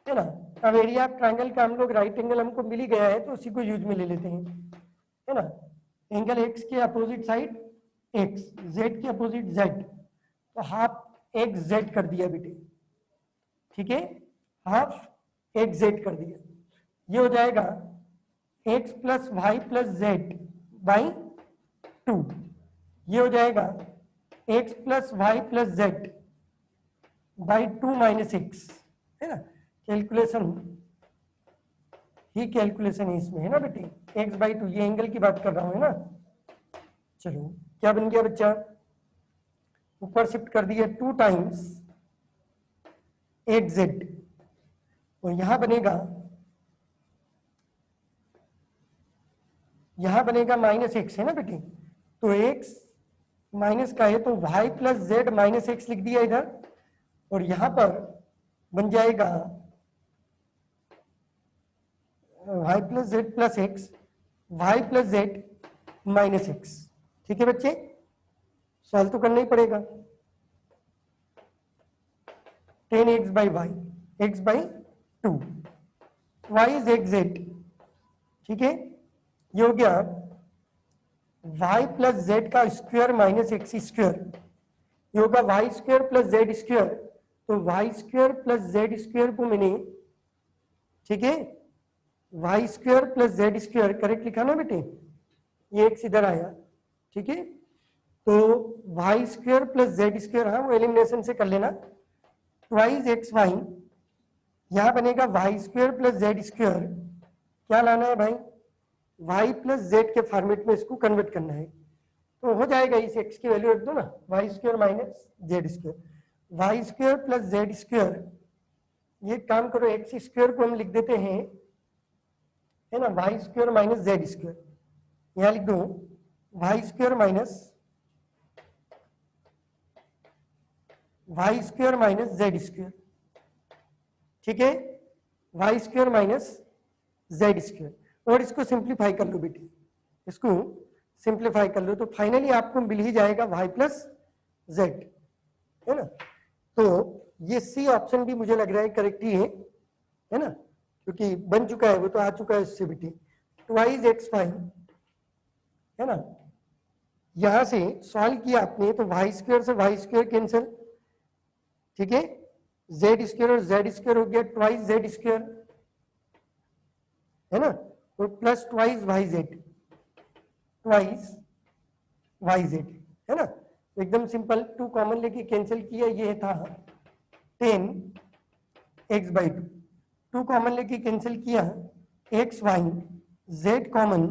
है ना, अब एरिया ऑफ ट्रायंगल का हम लोग राइट एंगल हमको मिल ही गया है, तो उसी को यूज में ले लेते हैं, है ना। एंगल x के अपोजिट साइड x, z के अपोजिट z, तो हाफ एक्स जेड कर दिया बेटे, ठीक है, हाफ एक्स जेड कर दिया। ये हो जाएगा x plus y plus z by 2, ये हो जाएगा x plus y plus z by 2 minus x, है ना। कैलकुलेशन ही कैलकुलेशन है इसमें, है ना बेटे, x/2, ये एंगल की बात कर रहा हूं, है ना। चलो, क्या बन गया बच्चा, ऊपर शिफ्ट कर दिया 2 टाइम्स एक्स जेड, और यहां बनेगा माइनस एक्स, है ना बेटे, तो एक्स माइनस का है तो y plus z minus x लिख दिया इधर, और यहां पर बन जाएगा y plus z plus x, y plus z minus x. ठीक है बच्चे, सॉल्व तो करना ही पड़ेगा। 10x by y, x by 2, y is x z. ठीक है, ये हो गया y प्लस जेड का स्क्वायर माइनस एक्स स्क्वायर, ये होगा y square plus z square. तो y square plus z square को मैंने, ठीक है, y square plus z square correct लिखा ना बेटे, ये एक्स इधर आया। ठीक है, तो y square plus z square, हाँ वो एलिमिनेशन से कर लेना, ट्वाइस एक्स वाई, यहां बनेगा y square plus z square. क्या लाना है भाई, वाई प्लस जेड के फॉर्मेट में इसको कन्वर्ट करना है। तो हो जाएगा, इस एक्स की वैल्यू रख दो ना, y square minus z square, y square plus z square. ये काम करो, एक्स स्क्वायर को हम लिख देते हैं, है ना, y square minus z square. यहां लिख दो y square minus y square minus z square. ठीक है, y square minus z square, और इसको सिंप्लीफाई कर लो बेटी, इसको सिंप्लीफाई कर लो तो फाइनली आपको मिल ही जाएगा वाई प्लस जेड, है ना। तो ये सी ऑप्शन भी मुझे लग रहा है करेक्ट ही है ना, क्योंकि बन चुका है, वो तो आ चुका है इससे बेटी। ट्वाइस एक्स वाई, है ना, यहां से सॉल्व किया आपने तो वाई स्क्वायर से वाई स्क्वायर कैंसिल, ठीक है, जेड स्क्वायर और जेड स्क्वायर हो गया ट्वाइस जेड स्क्वायर, है ना, तो plus twice y z, twice y z, है ना, एकदम सिंपल। 2 कॉमन लेके कैंसिल किया, ये था 10 एक्स बाई 2, 2 कॉमन लेके कैंसिल किया, एक्स वाई, जेड कॉमन,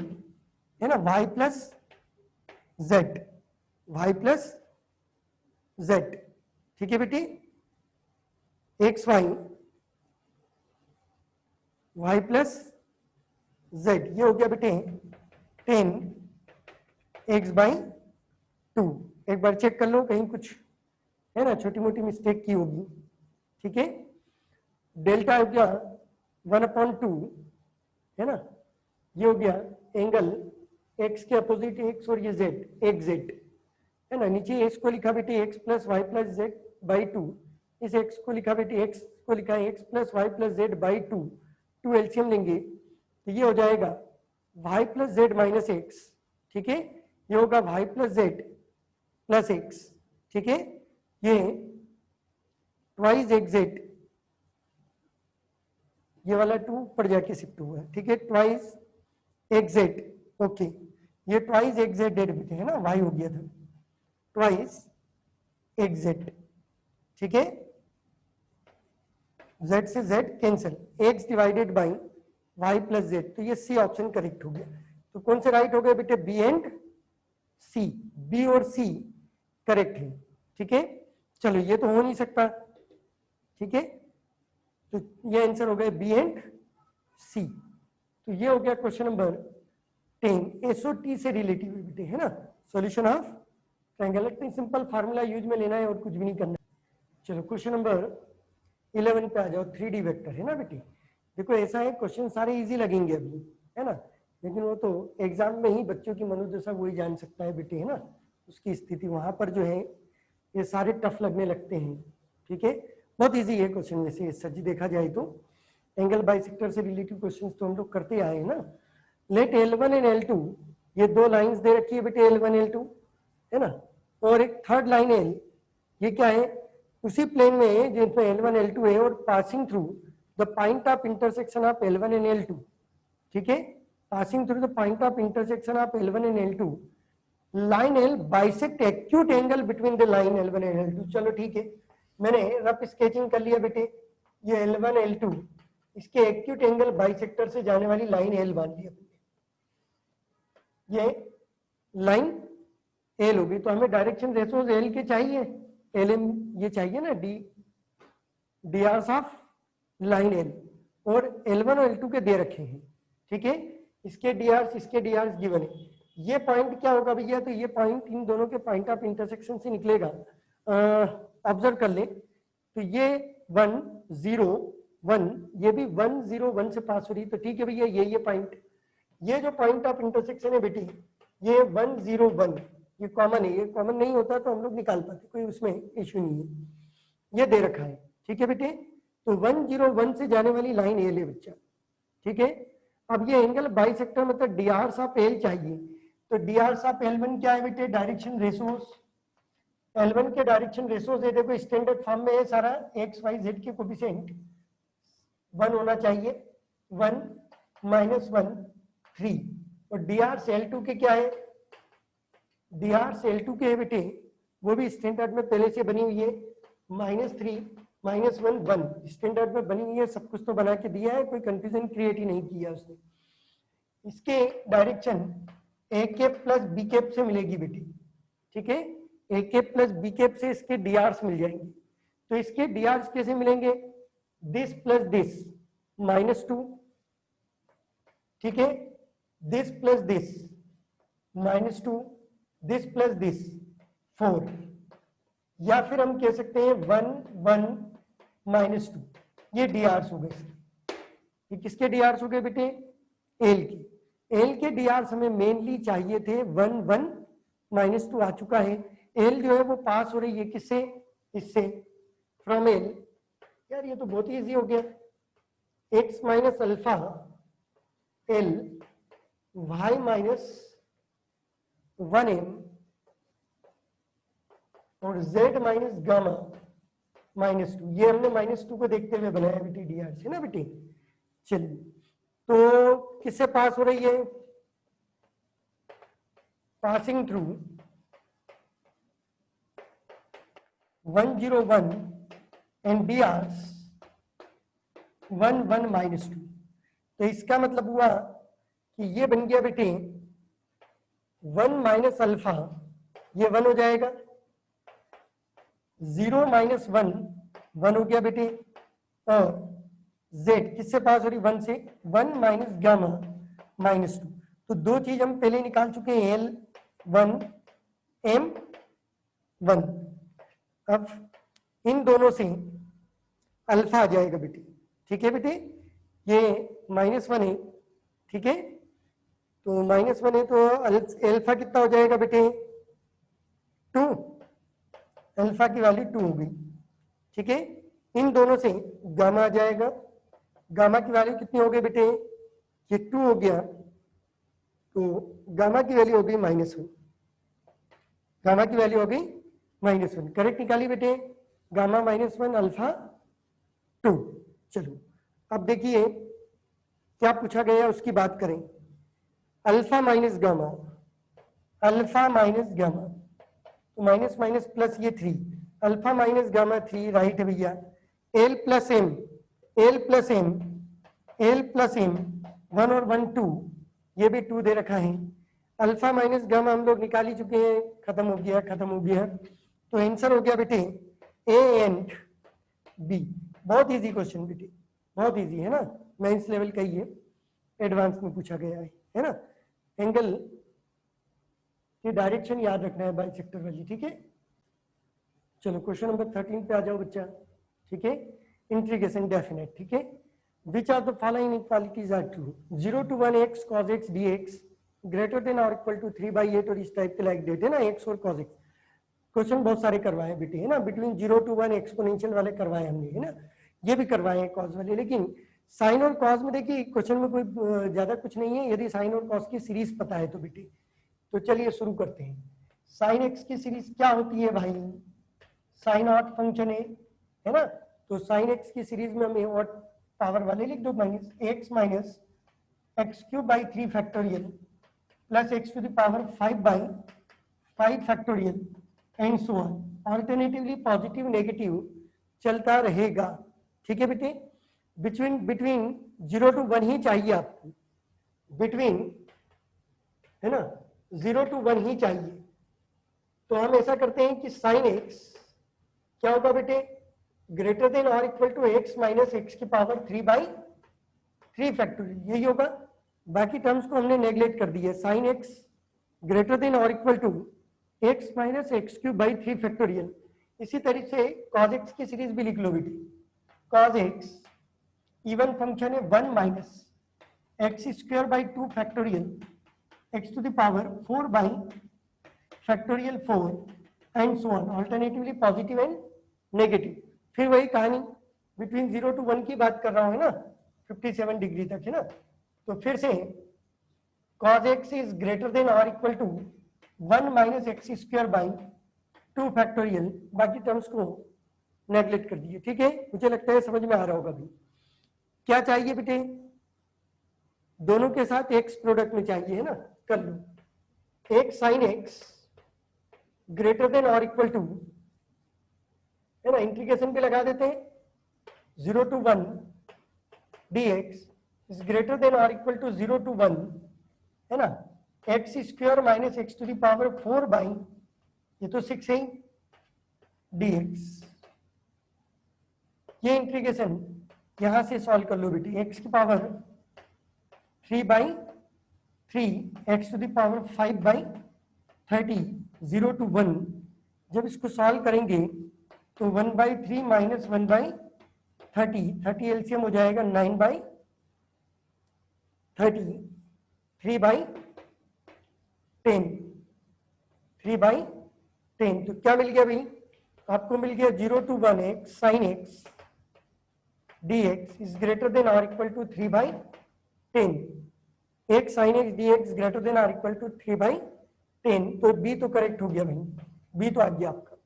है ना, y plus z, y plus z. ठीक है बेटी, x y, y plus z, ये हो गया बेटे 10 एक्स बाई 2। एक बार चेक कर लो कहीं कुछ, है ना, छोटी मोटी मिस्टेक की होगी। ठीक है, डेल्टा हो गया 1/2, है ना, ये हो गया एंगल एक्स के अपोजिट एक्स और ये जेड, एक जेड, है ना, नीचे एक्स को लिखा बेटे x plus y plus z by 2, इस एक्स को लिखा बेटे एक्स को लिखा है x plus y plus z by 2, 2 LCM लेंगे तो ये हो जाएगा y plus z minus x. ठीक है, ये होगा y plus z plus x. ठीक है, ये ट्वाइस एक्स जेड, ये वाला 2 ऊपर जाके शिफ्ट हुआ है। ठीक है, ट्वाइस एक्स जेड, ओके, ये ट्वाइस एक्स जेड डेरिवेटिव है ना, वाई हो गया था ट्वाइस एक्स जेड। ठीक है, z से z cancel, x divided by y plus z, तो ये सी ऑप्शन करेक्ट हो गया। तो कौन से राइट हो गए बेटे, बी एंड सी, बी और सी करेक्ट है। ठीक है, चलो ये तो हो नहीं सकता, ठीक है, तो ये आंसर हो गया बी एंड सी। तो ये हो गया क्वेश्चन नंबर 10, एसओटी से रिलेटिव बेटे, है ना, सॉल्यूशन ऑफ ट्रायंगल। इतनी सिंपल फार्मूला यूज में लेना है और कुछ भी नहीं करना। चलो क्वेश्चन नंबर 11 पे आ जाओ, 3D वेक्टर, है ना बेटी। देखो ऐसा है, क्वेश्चन सारे इजी लगेंगे अभी, है ना, लेकिन वो तो एग्जाम में ही बच्चों की मनोदशा वही जान सकता है बेटी, है ना, उसकी स्थिति वहां पर जो है ये सारे टफ लगने लगते हैं। ठीक है, बहुत इजी है क्वेश्चन वैसे सच्ची देखा जाए तो, एंगल बाइसेक्टर से रिलेटिव क्वेश्चन तो हम लोग करते आए हैं ना। लेट L1 एंड L2, ये 2 लाइंस दे रखी है बेटे L1 L2, है ना, और एक थर्ड लाइन L, ये क्या है, उसी प्लेन में जिसमें L1 L2 है और passing through the point of intersection of L1 and L2। ठीक है, passing through the point of intersection of L1 and L2, line L bisect acute angle between the line L1 and L2। चलो ठीक है, मैंने rough sketching कर लिया बेटे, ये L1 L2, इसके एक्यूट एंगल बाइसेक्टर से जाने वाली लाइन L मान लिया, ये लाइन L होगी। तो हमें डायरेक्शन रेशोज L के चाहिए, LM ये चाहिए ना, D Rs of line L, और L1 और L2 के दे रखे हैं। ठीक है, इसके डी आर्स गिवन है। ये पॉइंट क्या होगा भैया, तो ये पॉइंट इन दोनों के पॉइंट ऑफ इंटरसेक्शन से निकलेगा। ऑब्जर्व कर ले, तो ये 1 0 1, ये भी 1 0 1 से पास हो रही, तो ठीक है भैया ये पॉइंट, ये जो पॉइंट ऑफ इंटरसेक्शन है बेटी, ये 1 0 1, ये कॉमन है, ये कॉमन नहीं होता तो हम लोग निकाल पाते, कोई उसमें इश्यू नहीं है, ये दे रखा है, ठीक है बेटे। तो 1 0 1 से जाने वाली लाइन ये ले बच्चा, ठीक है। अब ये एंगल बाइसेक्टर मतलब डी आर ऑफ एल चाहिए, तो डी आर ऑफ L1 क्या है बेटे, डायरेक्शन रेशोस, L1 के डायरेक्शन रेशोस ये देखो स्टैंडर्ड फॉर्म में है सारा, एक्स वाई जेड के कोफिशिएंट 1 होना चाहिए, 1 -1 3, और डी आर से L2 के क्या है, डी आर से L2 के है बेटे, वो भी स्टैंडर्ड में पहले से बनी हुई है, -3 -1 1 स्टैंडर्ड में बनी हुई है, सब कुछ तो बना के दिया है, कोई कंफ्यूजन क्रिएट ही नहीं किया उसने। इसके direction A cap plus B cap से मिलेगी बेटी, ठीक है, A cap plus B cap से इसके डी आर्स मिल जाएंगे, तो इसके डी आर्स कैसे मिलेंगे, दिस प्लस दिस -2, ठीक है, this plus this -2, this plus this 4, या फिर हम कह सकते हैं 1 1 -2, ये डी आर्स हो गए, ये किसके डी आर्स हो गए बेटे, एल की, एल के डी आर्स हमें मेनली चाहिए थे, 1 1 -2 आ चुका है, एल जो है वो पास हो रही है किससे, इससे, फ्रॉम एल, यार ये तो बहुत ही इजी हो गया, x minus alpha L y minus 1m और z माइनस गामा -2, ये हमने -2 को देखते हुए बनाया बेटी डी आर से ना बेटी। चलिए तो किससे पास हो रही है, passing through 1 0 1 and D Rs 1 1 -2, तो इसका मतलब हुआ कि ये बन गया बेटे 1 माइनस अल्फा, ये 1 हो जाएगा, 0 -1 1 हो गया बेटे, और z किससे पास हो रही, 1 से, 1 माइनस गामा -2, तो दो चीज हम पहले निकाल चुके हैं, L1 M1, अब इन दोनों से अल्फा आ जाएगा बेटे, ठीक है बेटे, ये -1 है, ठीक है, तो -1 है तो अल्फा कितना हो जाएगा बेटे, 2, अल्फा की वैल्यू 2 हो गई, ठीक है, इन दोनों से गामा आ जाएगा, गामा की वैल्यू कितनी हो गई बेटे, ये 2 हो गया, तो गामा की वैल्यू हो गई -1, गामा की वैल्यू हो गई -1, करेक्ट निकाली बेटे, गामा -1 अल्फा 2। चलो अब देखिए क्या पूछा गया उसकी बात करें, alpha minus gamma, alpha minus gamma, तो माइनस माइनस प्लस ये 3, अल्फा माइनस गामा 3 राइट है भैया, L plus M, L plus M, L plus M 1 और 1 2, ये भी 2 दे रखा है, अल्फा माइनस गामा हम लोग निकाल ही चुके हैं, खत्म हो गया, खत्म हो गया, तो आंसर हो गया बेटे ए एंड बी। बहुत इजी क्वेश्चन बेटे, बहुत इजी है ना, मेंस लेवल का ही है, एडवांस में पूछा गया है ना, एंगल की डायरेक्शन याद रखना है बाइसेक्टर वाली, ठीक है। चलो क्वेश्चन नंबर 13 पे आ जाओ बच्चा, ठीक है, इंटीग्रेशन डेफिनेट, ठीक है, which are the following equalities are true, 0 to 1 x cos x dx greater than और इक्वल टू 3/8 और इस टाइप के लाइक डेट है ना, x और cos x, क्वेश्चन बहुत सारे करवाए बेटे है ना, बिटवीन 0 to 1 एक्सपोनेंशियल वाले करवाए हमने है ना, ये भी करवाए हैं कॉस वाले, लेकिन साइन और कॉस में देखिए क्वेश्चन में कोई ज्यादा कुछ नहीं है, यदि साइन और कॉस की सीरीज पता है तो बेटे, तो चलिए शुरू करते हैं। साइन एक्स की सीरीज क्या होती है भाई, साइन ऑट फंक्शन है ना, तो साइन एक्स की सीरीज में हमें ऑट पावर वाले लिख दो, x minus x cube by 3 factorial plus x to the power 5/5 factorial and so on, alternatively positive negative चलता रहेगा, ठीक है बेटे, बिटवीन 0 to 1 ही चाहिए आपको, बिटवीन है ना 0 to 1 ही चाहिए, तो हम ऐसा करते हैं कि साइन एक्स क्या होगा बेटे, ग्रेटर देन और equal to x minus x की पावर 3/3 फैक्टोरियल, यही होगा, बाकी टर्म्स को हमने नेग्लेक्ट कर दिया, साइन एक्स ग्रेटर देन और equal to x minus x cube by 3 factorial. इसी तरीके से कॉज एक्स की सीरीज भी लिख लो बेटी, कॉज एक्स इवन फंक्शन है 1 minus x square by 2 factorial x to the power 4 by factorial 4 and so on, alternatively positive and negative. फिर वही कहानी बिटवीन 0 to 1 की बात कर रहा हूं, है ना, 57 डिग्री तक, है ना। तो फिर से cos x is greater than or equal to 1 minus x square by 2 factorial, बाकी टर्म्स को नेगलेक्ट कर दिए। ठीक है, मुझे लगता है समझ में आ रहा होगा। भी क्या चाहिए बेटे, दोनों के साथ x प्रोडक्ट में चाहिए, है ना, कर लो। x sin x greater than और इक्वल टू, है ना, इंटीग्रेशन पे लगा देते हैं, 0 to 1 dx is greater than और इक्वल टू 0 to 1, है ना, x square minus x to the power 4 by, ये तो 6 है, dx। ये इंटीग्रेशन यहां से सॉल्व कर लो बेटी, एक्स की power 3 by 3 x to the power 5 by 30, 0 to 1। जब इसको सॉल्व करेंगे तो 1 बाई 3 माइनस 1 बाई 30 एलसीएम हो जाएगा 9 बाई 30, 3 बाई 10, 3 बाई 10। तो क्या मिल गया भाई, आपको मिल गया 0 to 1 x sine x dx is greater than और equal to 3 by 10, x sine x dx greater than और इक्वल टू 3 बाई 10। तो बी तो करेक्ट हो गया भाई, बी तो आ गया आपका।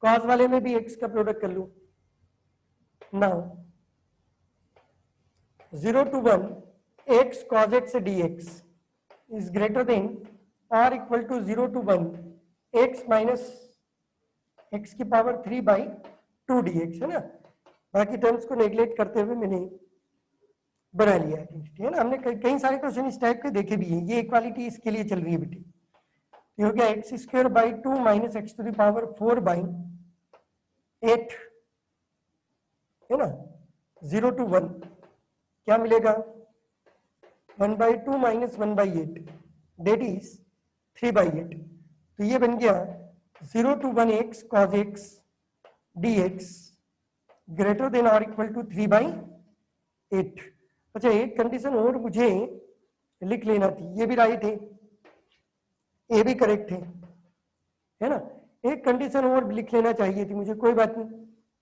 कॉस वाले में भी एक्स का प्रोडक्ट कर लो। Now 0 to 1 x cos x dx is greater than और equal to 0 to 1 x minus x की पावर 3 बाई 2 dx, है ना। बाकी टर्म्स को नेग्लेक्ट करते हुए मैंने बना लिया है ना। हमने कई सारे क्वेश्चन इस टाइप के देखे भी हैं। ये इक्वालिटी इसके लिए चल रही है बेटी। ये हो गया x square by 2 minus x to the power 4 by 8, है ना, 0 to 1 क्या मिलेगा, 1 by 2 minus 1 by 8 that is 3 by 8। तो ये बन गया 0 to 1 x cos x dx greater than और इक्वल टू 3 बाई 8। अच्छा, एक कंडीशन और मुझे लिख लेना थी, ये भी राइट है, ये भी करेक्ट है ना। एक कंडीशन और लिख लेना चाहिए थी मुझे, कोई बात नहीं,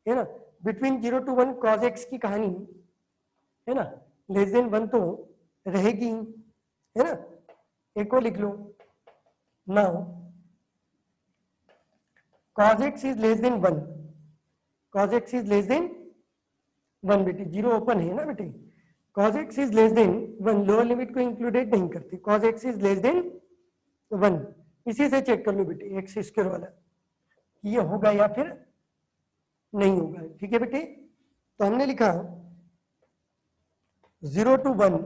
है ना। बिटवीन 0 to 1 कॉस एक्स की कहानी, है ना, लेस देन 1 तो रहेगी, है ना। एक और लिख लो। Now cos x is less than 1, cos x is less than 1 बेटी, 0 ओपन है ना बेटी। cos x is less than 1, lower limit को इंक्लूडेड नहीं करती, cos x is less than 1। इसी से चेक कर लो बेटी एक्स स्क्वायर वाला, ये होगा या फिर नहीं होगा। ठीक है बेटी, तो हमने लिखा 0 to 1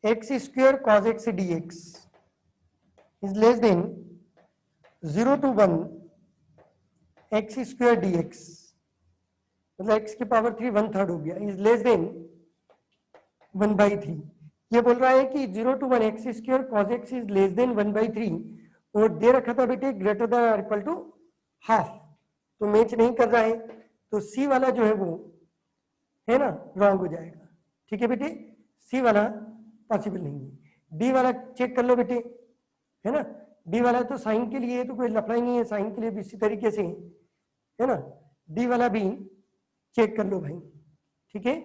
x square cos x dx is less then 0 to 1 x square dx, मतलब एक्स की पावर 3 1/3 हो गया, इज लेस देन 1/3। ये बोल रहा है कि 0 to 1 x square cos x is less then 1/3, और दे रखा था बेटे ग्रेटर देन और इक्वल टू हाफ, तो मैच नहीं कर रहा है, तो सी वाला जो है वो, है ना, रॉन्ग हो जाएगा। ठीक है बेटे, सी वाला पॉसिबल नहीं है। डी वाला चेक कर लो बेटे, है ना। डी वाला तो साइन के लिए तो कोई लफड़ा ही नहीं है, साइन के लिए भी इसी तरीके से, है ना। डी वाला भी चेक कर लो भाई। ठीक है,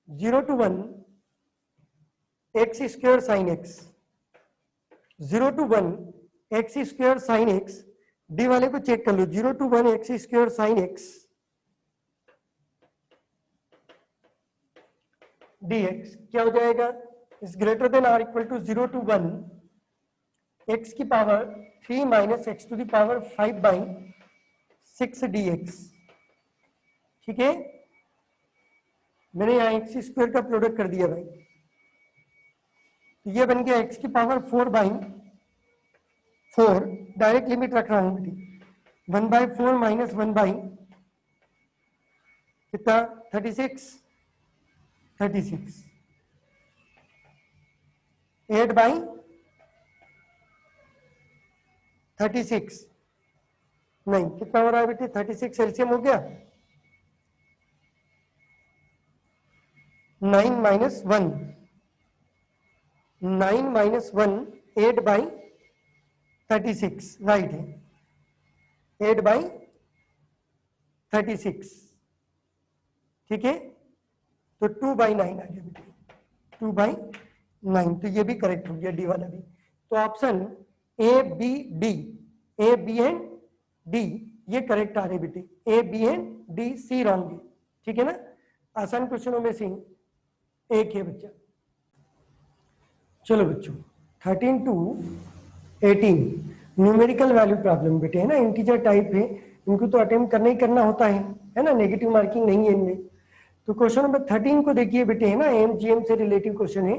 0 to 1 x square sine x, 0 to 1 x square sine x, D वाले को चेक कर लो, 0 to 1 x square sine x dx क्या हो जाएगा, इज ग्रेटर देन और इक्वल टू 0 to 1 एक्स की power 3 minus x to the power 5 by 6 dx। ठीक है, मैंने यहाँ एक्स स्क्वायर का प्रोडक्ट कर दिया भाई, तो ये बन गया एक्स की पावर 4 बाई 4, डायरेक्ट लिमिट रख रहा हूं बेटी, 1/4 माइनस 1 बाई कितना 36, 8 बाई 36, नहीं कितना हो रहा है बेटे, 36 एलसीएम हो गया, 9 माइनस 1, 9 माइनस 1 8 बाई 36, राइट है, 8 बाई 36, ठीक है। तो 2 बाई 9 आ गया बेटे, 2 बाई 9, तो ये भी करेक्ट हो गया, डी वाला भी। तो option A B D, A B and D ये करेक्ट आ रहे बेटे, A B and D, C wrong है, ठीक है ना। आसान क्वेश्चनों में से एक है बच्चा। चलो बच्चों 13 to 18 न्यूमेरिकल वैल्यू प्रॉब्लम बेटे, है ना, इंटीजर टाइप है, इनको तो अटेम्प्ट करना ही करना होता है ना, नेगेटिव मार्किंग नहीं है इनमें। तो क्वेश्चन नंबर 13 को देखिए बेटे, है ना, एम जी एम से रिलेटिव क्वेश्चन है।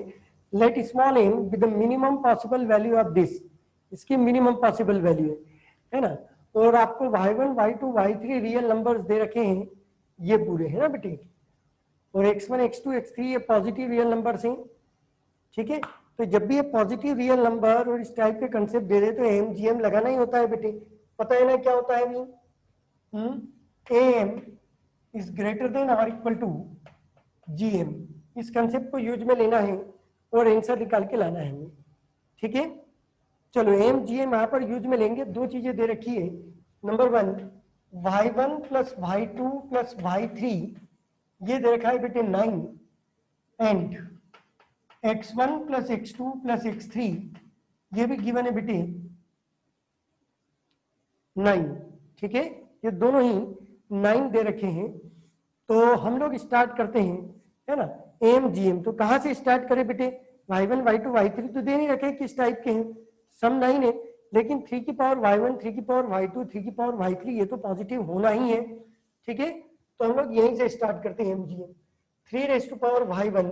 Let small m with the minimum possible value of this, इसकी मिनिमम पॉसिबल वैल्यू है ना, और आपको y1 y2 y3 real numbers they रखे हैं, ये पूरे है ना बेटे, और x1 x2 x3 ये पॉजिटिव रियल नंबर्स हैं, ठीक है। तो जब भी ये पॉजिटिव रियल नंबर और इस टाइप के कंसेप्ट दे रहे तो एम जी एम लगाना ही होता है बेटे, पता है ना क्या होता है भी, एम इज ग्रेटर देन और इक्वल टू जी एम, इस कंसेप्ट को यूज में लेना है और आंसर निकाल के लाना है हमें, ठीक है। चलो एम जी एम यहाँ पर यूज में लेंगे, दो चीजें दे रखी है, number 1 y1 plus y2 plus y3 ये दे रखा है बेटे 9, and x1 plus x2 plus x3 ये भी गिवन है बेटे 9, ठीक है, ये दोनों ही 9 दे रखे हैं। तो हम लोग स्टार्ट करते हैं, है ना, एम जी एम। तो कहां से स्टार्ट करें बेटे, y1 y2 y3 तो दे नहीं रखे किस टाइप के हैं, सम 9 है, लेकिन 3 की पावर y1 3 की पावर y2 3 की पावर y3 ये तो पॉजिटिव होना ही है, ठीक है। तो हम लोग यहीं से स्टार्ट करते हैं M G M, 3 raise to power y1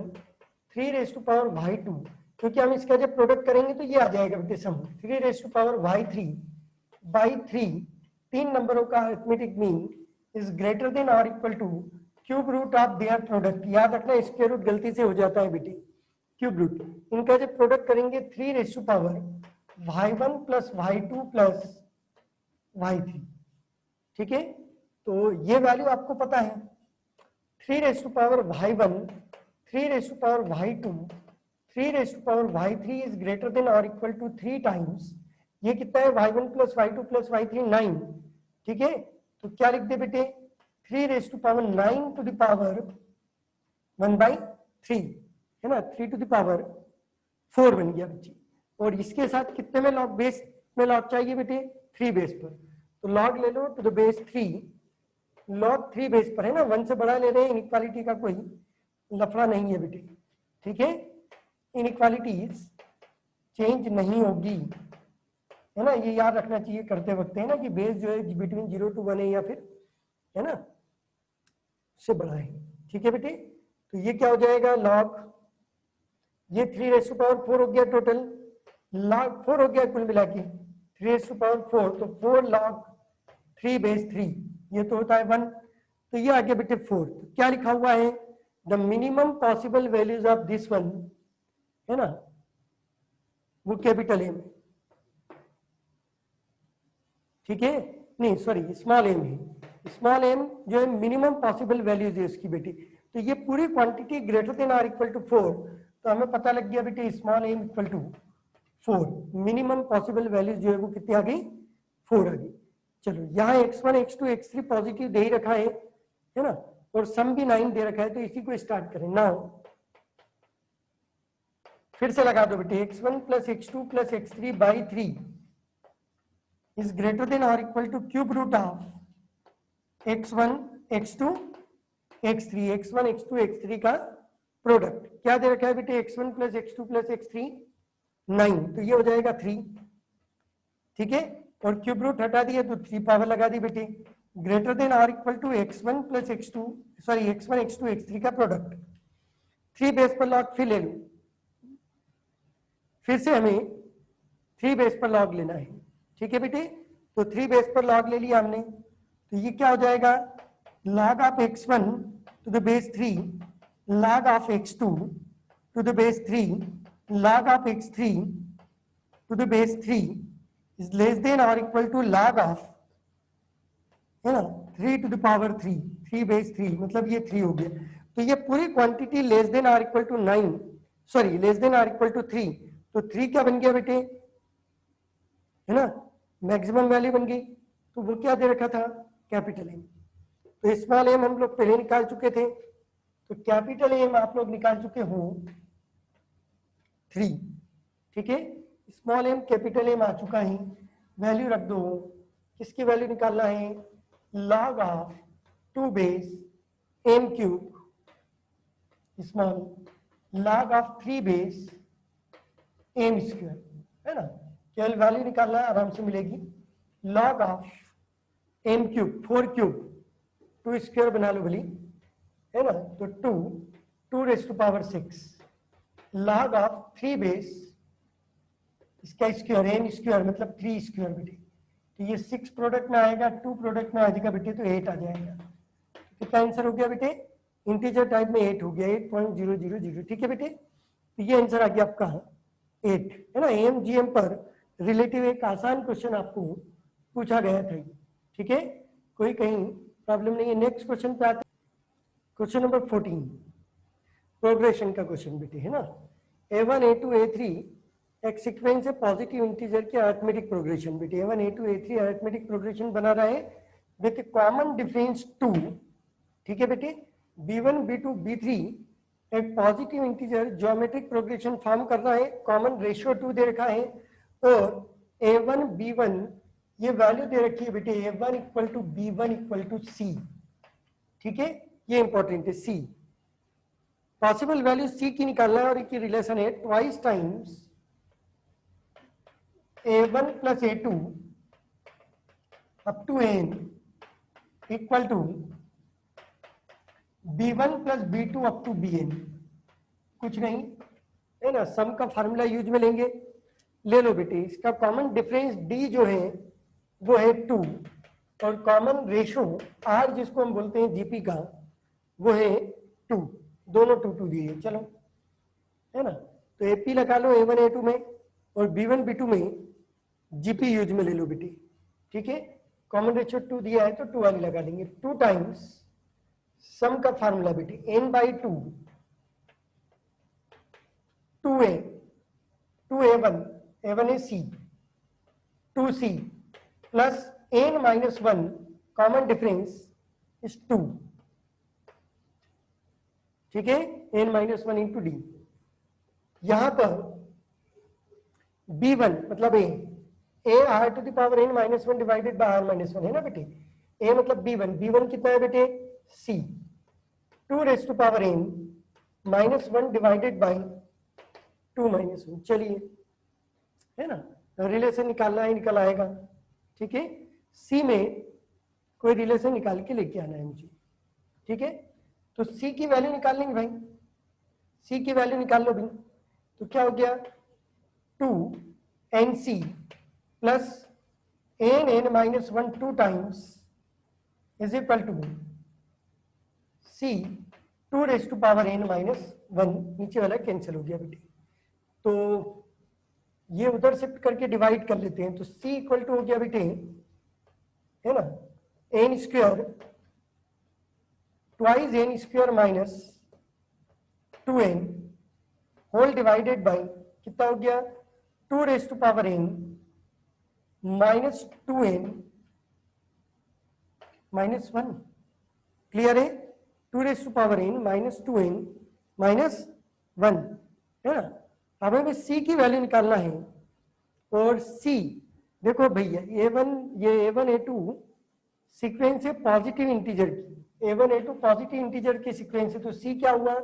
3 raise to power y2, क्योंकि हम इसका जब प्रोडक्ट करेंगे तो ये आ जाएगा बेटे sum, 3 raise to power y3 by 3, तीन नंबरों का arithmetic mean is greater than और equal to cube root of their product. याद रखना स्क्वायर रूट गलती से हो जाता है बेटे, क्यूब रूट, इनका जब प्रोडक्ट करेंगे 3 raise to power y1 plus y2 plus y3, ठीक है। तो ये वैल्यू आपको पता है, 3 raise to power y1 3 raise to power y2 3 raise to power y3 is greater than और इक्वल टू 3 टाइम्स, ये कितना है y1 plus y2 plus y3 9, ठीक है। तो क्या लिख दे बेटे, 3 raise to power 9 to the power 1/3, है ना, 3 टू द पावर 4 बन गया बच्ची। और इसके साथ कितने में लॉग, बेस में लॉग चाहिए बेटे 3 बेस पर, तो लॉग ले लो to the base 3, log 3 base पर, है ना, 1 से बड़ा ले रहे हैं, इनइक्वालिटी का कोई लफड़ा नहीं है बेटे, ठीक है। इनइक्वालिटीज चेंज नहीं होगी, है ना, ये याद रखना चाहिए करते वक्त, है ना, कि बेस जो है बिटवीन 0 to 1 है या फिर, है ना, से बड़ा है, ठीक है बेटे। तो ये क्या हो जाएगा लॉग, ये 3 रेज टू पावर 4 हो गया टोटल, लॉग 4 हो गया कुल मिला के 3 रेज टू पावर 4, तो 4 लॉग 3 बेस 3, ये तो होता है 1, तो ये आ गया बेटे 4। तो क्या लिखा हुआ है, the minimum possible values of this one, है ना, वो कैपिटल एम, ठीक है, नहीं सॉरी स्मॉल एम है, स्मॉल एम जो है मिनिमम पॉसिबल वैल्यूज है उसकी बेटी। तो ये पूरी quantity greater than or equal to 4, तो हमें पता लग गया बेटे small m equal to 4, minimum possible values जो है वो कितनी आ गई 4 आ गई। चलो यहाँ x1 x2 x3 पॉजिटिव दे ही रखा है ना, और सम भी 9 दे रखा है, तो इसी को स्टार्ट करें नाउ। फिर से लगा दो बेटे, x1 plus x2 plus x3 by 3 is greater than or equal to cube root of x1 x2 x3, x1 x2 x3 का प्रोडक्ट क्या दे रखा है बेटे, x1 plus x2 plus x3 9, तो ये हो जाएगा 3, ठीक है, और क्यूब रूट हटा दिया तो 3 पावर लगा दी बेटे, ग्रेटर देन और equal to x1 plus x2 sorry x1 x2 x3 का प्रोडक्ट, 3 बेस पर लॉग फिर ले लो, फिर से हमें 3 बेस पर लॉग लेना है, ठीक है बेटे। तो 3 बेस पर लॉग ले लिया हमने, तो ये क्या हो जाएगा log of x1 to the base 3 log of x2 to the base 3 log of x3 to the base 3 is less than और इक्वल टू log ऑफ, है ना, 3 टू द पावर 3, 3 बेस 3 मतलब ये 3 हो गया। तो ये पूरी quantity less than or equal to 9, sorry less than or equal to 3, तो 3 क्या बन गया बेटे, है ना, मैक्सिमम वैल्यू बन गई। तो वो क्या दे रखा था, कैपिटल एम। तो स्मॉल एम हम लोग पहले निकाल चुके थे, तो कैपिटल एम आप लोग निकाल चुके हो 3, ठीक है। स्मॉल एम कैपिटल एम आ चुका है, वैल्यू रख दो। किसकी वैल्यू निकालना है, log of 2 base m cube small log of 3 base m square, है ना। केवल वैल्यू निकालना है, आराम से मिलेगी। log of m cube 4 cube 2 square बना लो भली, है ना, तो 2 raise to power 6 log of 3 base इसका स्क्वायर n स्क्वायर मतलब 3 स्क्वायर बेटे। तो ये 6 प्रोडक्ट में आएगा, 2 प्रोडक्ट में आ जाएगा बेटे, तो 8 आ जाएगा। कितना आंसर हो गया बेटे, इंटीजर टाइप में 8 हो गया, 8.000, ठीक है बेटे। तो ये आंसर आ गया आपका 8, है ना। एमजीएम पर रिलेटिव एक आसान क्वेश्चन आपको पूछा गया था, ठीक है, कोई कहीं प्रॉब्लम नहीं है। नेक्स्ट क्वेश्चन पे आते, क्वेश्चन नंबर 14 प्रोग्रेशन का क्वेश्चन बेटे, है ना। A1 A2 A3 एक सीक्वेंस है पॉजिटिव इंटीजर के अरिथमेटिक प्रोग्रेशन बेटे। A1 A2 A3 arithmetic progression बना रहा है विद कॉमन डिफरेंस 2, ठीक है बेटे। B1 B2 B3 एक positive integer geometric progression form कर रहा है, कॉमन रेशियो 2 दे रखा है, और A1 B1 ये वैल्यू दे रखी है बेटे, A1 equal to B1 equal to C, ठीक है, ये इंपॉर्टेंट है। C पॉसिबल वैल्यू C की निकालना है, और एक रिलेशन है twice times A1 plus A2 up to n equal to B1 plus B2 up to Bn, कुछ नहीं, है ना। सम का फार्मूला यूज में लेंगे, ले लो बेटे। इसका कॉमन डिफरेंस D जो है वो है 2, और कॉमन रेशो R जिसको हम बोलते हैं GP का वो है 2, दोनों 2 दिए, चलो, है ना। तो AP लगा लो A1 A2 में, और B1 B2 में GP यूज में ले लो बेटे, ठीक है। कॉमन रेशियो 2 दिया है तो 2 वाली लगा लेंगे। 2 टाइम्स सम का फार्मूला बेटे n/2 2a 2a1 a1 is c 2c plus n-1 common difference is 2, ठीक है, n-1 इंटू डी। यहां पर b1 मतलब a r to the power n-1 divided by r-1 है ना बेटे। a मतलब b1 कितना है बेटे, c 2 raise to power n-1 divided by 2-1, चलिए, है ना। रिलेशन निकालना है, निकल आएगा, ठीक है। C में कोई रिलेशन निकाल के लेके आना है मुझे, ठीक है। तो C की वैल्यू निकाल लेंगे भाई, C की वैल्यू निकाल लो भाई। तो क्या हो गया, 2nc plus n-1 2 times is equal to C 2 raise to power n-1, नीचे वाला कैंसिल हो गया बेटे। तो ये उधर शिफ्ट करके डिवाइड कर लेते हैं, तो C इक्वल टू हो गया बेटे, है ना, n square twice n square minus 2n whole divided by कितना हो गया, 2 raise to power n minus 2n minus 1, clear है। 2 raise to power n minus 2n minus 1, है ना। अब हमें C की वैल्यू निकालना है, और C देखो भैया A1 A2 सीक्वेंस है पॉजिटिव इंटीजर की, A1 A2 पॉजिटिव इंटीजर की सीक्वेंस है, तो C क्या हुआ,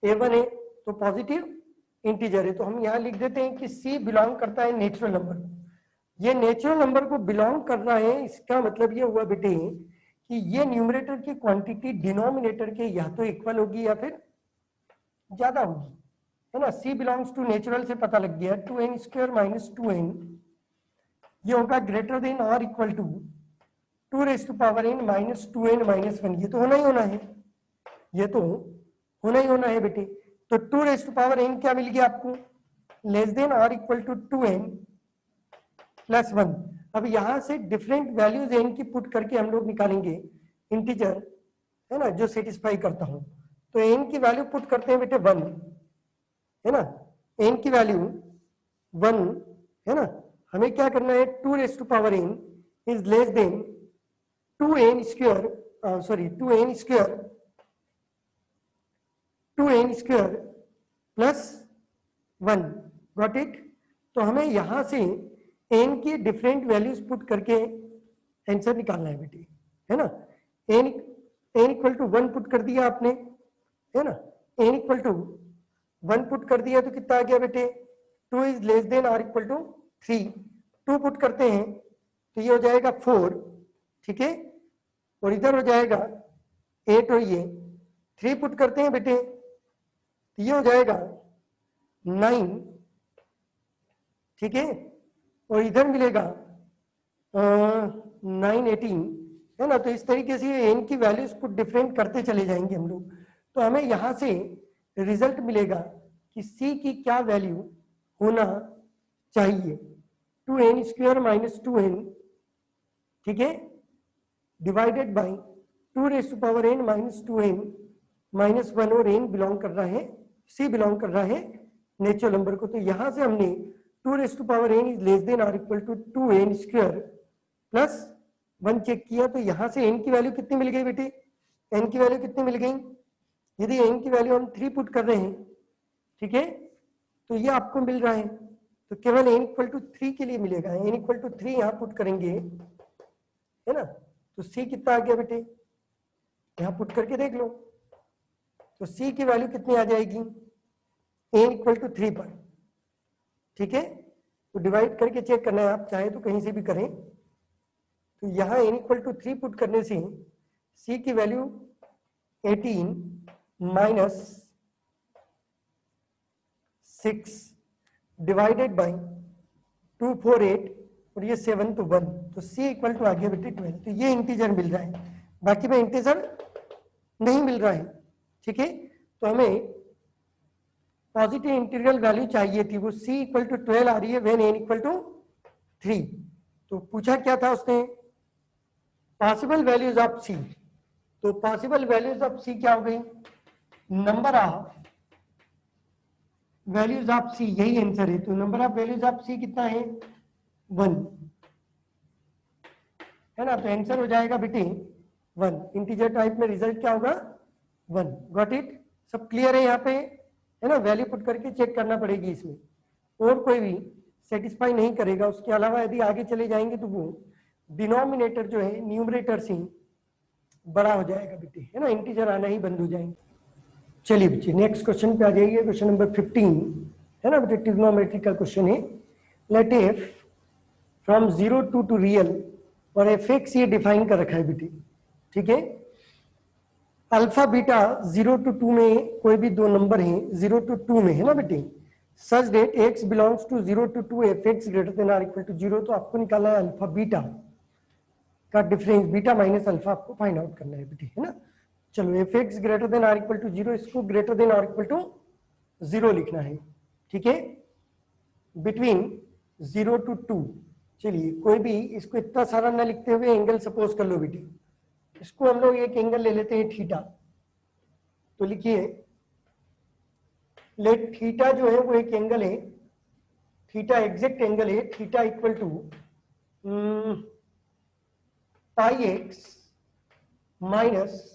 A1 है तो पॉजिटिव इंटीजर है, तो हम यहां लिख देते हैं कि C बिलोंग करता है नेचुरल नंबर। ये नेचुरल नंबर को बिलोंग कर रहा है, इसका मतलब ये हुआ बेटे कि ये न्यूमरेटर की क्वांटिटी डिनोमिनेटर के या तो इक्वल होगी या फिर ज्यादा होगी, है ना। C बिलोंग्स टू नेचुरल से पता लग गया, 2n स्क्वायर माइनस 2n ये होगा ग्रेटर देन और equal to 2 raise to power n minus 2n minus 1, ये तो होना ही होना है, ये तो होना ही होना है बेटे। तो 2 रेज़ टू पावर n क्या मिल गया आपको, लेस देन और इक्वल टू 2n प्लस 1। अब यहां से डिफरेंट वैल्यूज n की पुट करके हम लोग निकालेंगे इंटीजर, है ना, जो सेटिस्फाई करता हूं। तो n की वैल्यू पुट करते हैं बेटे 1, है ना, n की वैल्यू 1, है ना, हमें क्या करना है, 2n is less then 2n square, sorry 2n square plus 1, got it. तो हमें यहां से n की डिफरेंट वैल्यूज पुट करके आंसर निकालना है बेटे, है ना। n इक्वल टू 1 पुट कर दिया आपने, है ना, n इक्वल टू 1 पुट कर दिया तो कितना आ गया बेटे, 2 is less than or equal to 3, 2 put करते हैं तो ये हो जाएगा 4, ठीक है, और इधर हो जाएगा 8 और ये 3 पुट करते हैं बेटे तो ये हो जाएगा 9, ठीक है, और इधर मिलेगा 9 18, है ना। तो इस तरीके से n की वैल्यूज पुट डिफरेंट करते चले जाएंगे हम लोग, तो हमें यहां से रिजल्ट मिलेगा कि c की क्या वैल्यू होना चाहिए, 2n स्क्वायर माइनस 2n, ठीक है, divided by 2n minus 2n minus 1, और n बिलोंग कर रहा है, c बिलोंग कर रहा है नेचुरल नंबर को। तो यहां से हमने 2n is less than or equal to 2n square plus 1 check किया, तो यहां से n की वैल्यू कितनी मिल गई बेटे, n की वैल्यू कितनी मिल गई, यदि n की वैल्यू हम 3 पुट कर रहे हैं, ठीक है, तो ये आपको मिल रहा है, तो केवल n इक्वल टू 3 के लिए मिलेगा, n इक्वल टू 3 यहां पुट करेंगे, है ना, तो c कितना आ गया बेटे, यहां पुट करके देख लो, तो c की वैल्यू कितनी आ जाएगी, n इक्वल टू 3 पर, ठीक है, तो डिवाइड करके चेक करना है, आप चाहे तो कहीं से भी करें, तो यहां n इक्वल टू 3 पुट करने से c की वैल्यू 18 माइनस 6 डिवाइडेड बाई 2 4 8 और ये 7 तो 1, तो c इक्वल टू आ गया बेटे 12, तो ये इंटीजर मिल रहा है, बाकी में इंटीजर नहीं मिल रहा है, ठीक है। तो हमें पॉजिटिव इंटीग्रल वैल्यू चाहिए थी, वो c इक्वल टू 12 आ रही है व्हेन n इक्वल टू 3। तो पूछा क्या था उसने, पॉसिबल वैल्यूज ऑफ c, तो पॉसिबल वैल्यूज ऑफ c क्या हो गई, number of values of c, यही आंसर है, तो number of values of c कितना है 1, है ना, तो आंसर हो जाएगा बेटे 1, इंटीजर टाइप में रिजल्ट क्या होगा 1, गॉट इट। सब क्लियर है यहाँ पे, है ना, वैल्यू पुट करके चेक करना पड़ेगी इसमें, और कोई भी सेटिस्फाई नहीं करेगा, उसके अलावा यदि आगे चले जाएंगे तो वो डिनोमिनेटर जो है न्यूमरेटर से बड़ा हो जाएगा बेटे, है ना, इंटीजर आना ही बंद हो जाएंगे। चलिए बच्चे नेक्स्ट क्वेश्चन पे आ जाइए, क्वेश्चन नंबर 15, है ना बेटे, ट्रिग्नोमेट्री का क्वेश्चन है, let f from 0 to real और एफ एक्स ये डिफाइन कर रखा है बेटे, ठीक है, अल्फा बीटा 0 to 2 में कोई भी दो नंबर हैं, 0 to 2 में, है ना बेटे, such that x belongs to 0 to 2 f x greater than or equal to 0, तो आपको निकालना है अल्फा बीटा का डिफरेंस, बीटा माइनस अल्फा आपको फाइंड आउट करना है बेटे, है ना। चलो f x greater than or equal to 0, इसको greater than or equal to 0 लिखना है, ठीक है, बिटवीन 0 to 2। चलिए कोई भी इसको इतना सारा ना लिखते हुए एंगल सपोज कर लो बेटे, इसको हम लोग एक एंगल ले लेते हैं थीटा, तो लिखिए लेट थीटा जो है वो एक एंगल है, थीटा एग्जैक्ट एंगल है, theta equal to pi x minus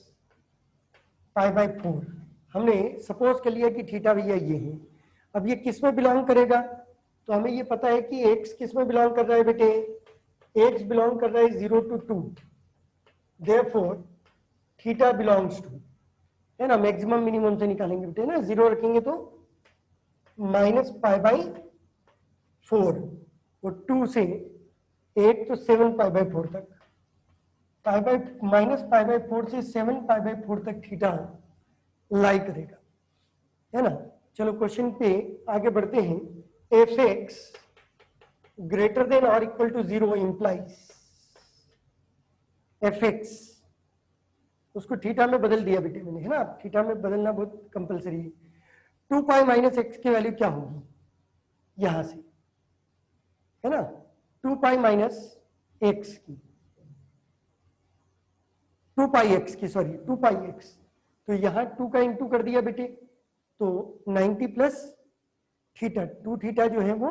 pi by 4। हमने सपोज कर लिया कि थीटा भैया ये है, अब ये किस में बिलोंग करेगा, तो हमें ये पता है कि एक्स किस में बिलोंग कर रहा है बेटे, एक्स बिलोंग कर रहा है 0 to 2, therefore theta belongs to, है ना, मैक्सिमम मिनिमम से निकालेंगे बेटे ना, 0 रखेंगे तो माइनस पाई बाई 4 और 2 से 8 तो 7 पाई बाई 4 तक, pi by minus pi by 4 से 7 पाई बाई 4 तक थीटा लाई करेगा, है ना। चलो क्वेश्चन पे आगे बढ़ते हैं, एफ एक्स ग्रेटर देन और equal to 0 implies f x, उसको थीटा में बदल दिया बेटे मैंने, है ना, थीटा में बदलना बहुत कंपलसरी है। 2 पाई माइनस एक्स की वैल्यू क्या होगी यहां से, है ना, 2 पाई माइनस एक्स की, 2 पाई एक्स की, सॉरी 2 पाई एक्स, तो यहाँ 2 का इंटू कर दिया बेटे, तो 90 प्लस थीटा, 2 थीटा जो है वो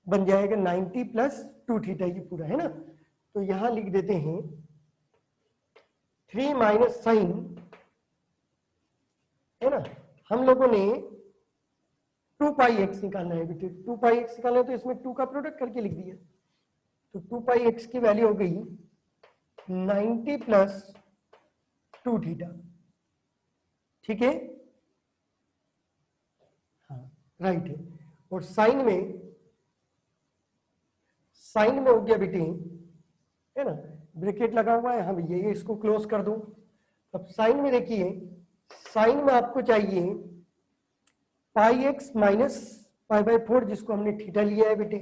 बन जाएगा 90 प्लस 2 थीटा, ये पूरा है ना। तो यहां लिख देते हैं 3 माइनस साइन, है ना। हम लोगों ने 2 पाई एक्स निकालना है बेटे, 2 पाई एक्स निकालना है तो इसमें 2 का प्रोडक्ट करके लिख दिया। तो 2 पाई एक्स की वैल्यू हो गई 90 प्लस 2 थीटा, ठीक है, हाँ राइट है। और साइन में हो गया बेटे, है ना, ब्रैकेट लगा हुआ है, हाँ भैया ये इसको क्लोज कर दूं। अब साइन में देखिए, साइन में आपको चाहिए पाई एक्स माइनस पाई बाई 4, जिसको हमने थीटा लिया है बेटे,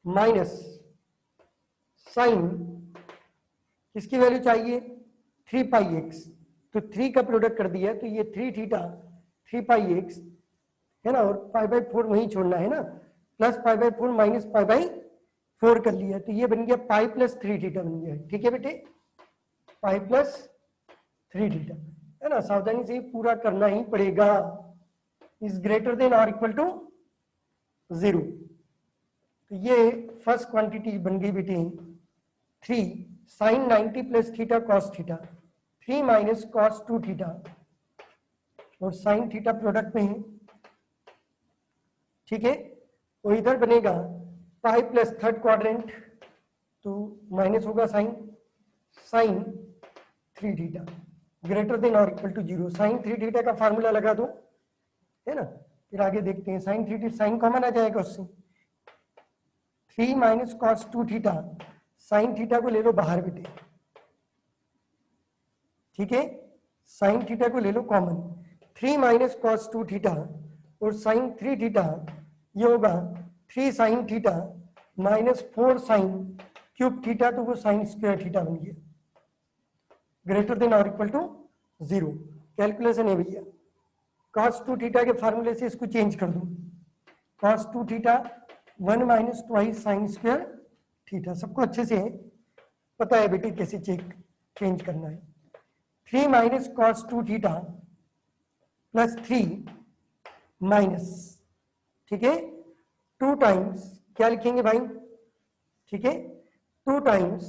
माइनस साइन किसकी वैल्यू चाहिए 3 पाई एक्स, तो 3 का प्रोडक्ट कर दिया, तो ये 3 थीटा 3 पाई एक्स, है ना, और पाई बाई 4 वहीं छोड़ना है ना, plus pi by 4 minus pi by 4 कर लिया, तो ये बन गया पाई प्लस 3 थीटा बन गया, ठीक है बेटे, पाई प्लस 3 थीटा, है ना। सावधानी से पूरा करना ही पड़ेगा। इज ग्रेटर देन और इक्वल टू 0, तो ये फर्स्ट क्वांटिटी बन गई बेटे 3 sine 90 plus theta cos theta, 3 minus cos 2 theta, और साइन थीटा प्रोडक्ट में है, ठीक है। और इधर बनेगा पाई प्लस थर्ड क्वाड्रेंट, तो माइनस होगा साइन 3 थीटा ग्रेटर देन और इक्वल टू 0। साइन 3 थीटा का फार्मूला लगा दो, है ना, फिर आगे देखते हैं। साइन 3 थीटा, साइन कॉमन आ जाएगा उससे, 3 minus cos 2 theta, sine theta को ले लो बाहर बेटे, ठीक है, साइन थीटा को ले लो कॉमन, 3 माइनस कॉस 2 थीटा और साइन 3 थीटा, ये होगा 3 sine theta minus 4 sine cube theta, तो वो साइन स्क्वायर थीटा बन गया, ग्रेटर देन और इक्वल टू 0। कैलकुलेशन है भैया, कॉस 2 थीटा के फार्मूले से इसको चेंज कर दो, cos 2 theta 1 minus twice sine square theta, सबको अच्छे से पता है बेटे कैसे चेंज करना है। 3 minus cos 2 theta plus 3 minus, ठीक है, 2 टाइम्स क्या लिखेंगे भाई, ठीक है, 2 times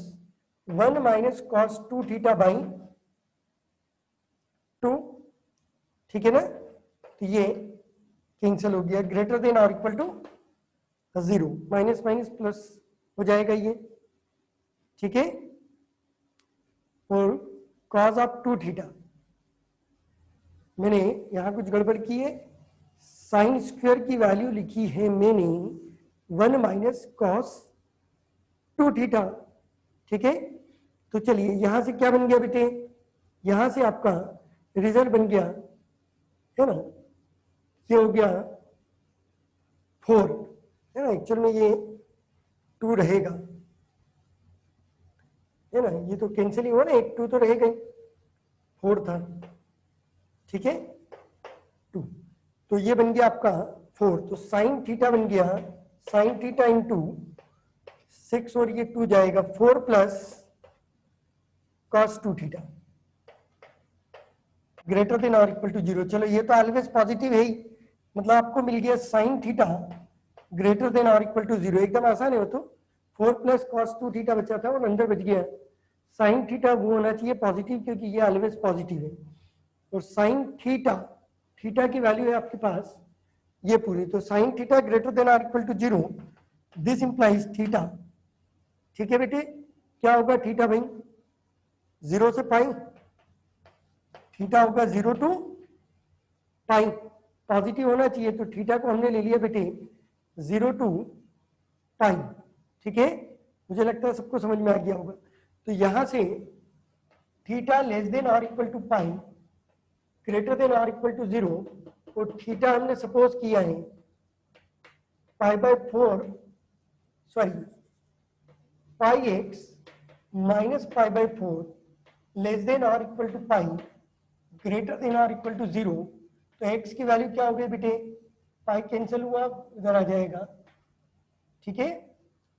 1 minus cos 2 theta by 2, ठीक है ना, तो ये कैंसिल हो गया, ग्रेटर देन और equal to 0, minus minus plus हो जाएगा ये, ठीक है। और कॉस ऑफ 2 थीटा, मैंने यहां कुछ गड़बड़ की है, साइन स्क्वायर की वैल्यू लिखी है मैंने 1 माइनस कॉस 2 थीटा, ठीक है। तो चलिए यहां से क्या बन गया बेटे, यहां से आपका रिजल्ट बन गया, है ना, ये हो गया 4, है ना, एक्चुअल में ये 2 रहेगा, है ना, ये तो कैंसिल ही हुआ ना, एक 2 तो रहेगा ही, 4 था, ठीक है, 2, तो ये बन गया आपका 4, तो साइन थीटा बन गया साइन थीटा इंटू 6 और ये 2 जाएगा 4 plus cos 2 theta greater than और इक्वल टू 0। चलो ये तो ऑलवेज पॉजिटिव है ही, मतलब आपको मिल गया साइन थीटा ग्रेटर देन और इक्वल टू 0, एकदम आसान है वो तो। 4 प्लस कॉस 2 थीटा बचा था और अंदर बच गया साइन थीटा, वो होना चाहिए पॉजिटिव क्योंकि ये ऑलवेज पॉजिटिव है। और साइन थीटा, थीटा की वैल्यू है आपके पास ये पूरी, तो साइन थीटा ग्रेटर देन और equal to 0, this implies theta, ठीक है बेटे, क्या होगा थीटा भाई 0 से पाई, थीटा होगा 0 टू पाई, पॉजिटिव होना चाहिए, तो थीटा को हमने ले लिया बेटे 0 टू पाई, ठीक है, मुझे लगता है सबको समझ में आ गया होगा। तो यहां से थीटा लेस देन और equal to pi greater than और इक्वल टू 0, और थीटा हमने सपोज किया है pi by 4, sorry pi x minus pi by 4 less than और equal to pi greater than और इक्वल टू 0, तो x की वैल्यू क्या हो गई बेटे, पाई कैंसिल हुआ इधर आ जाएगा, ठीक है,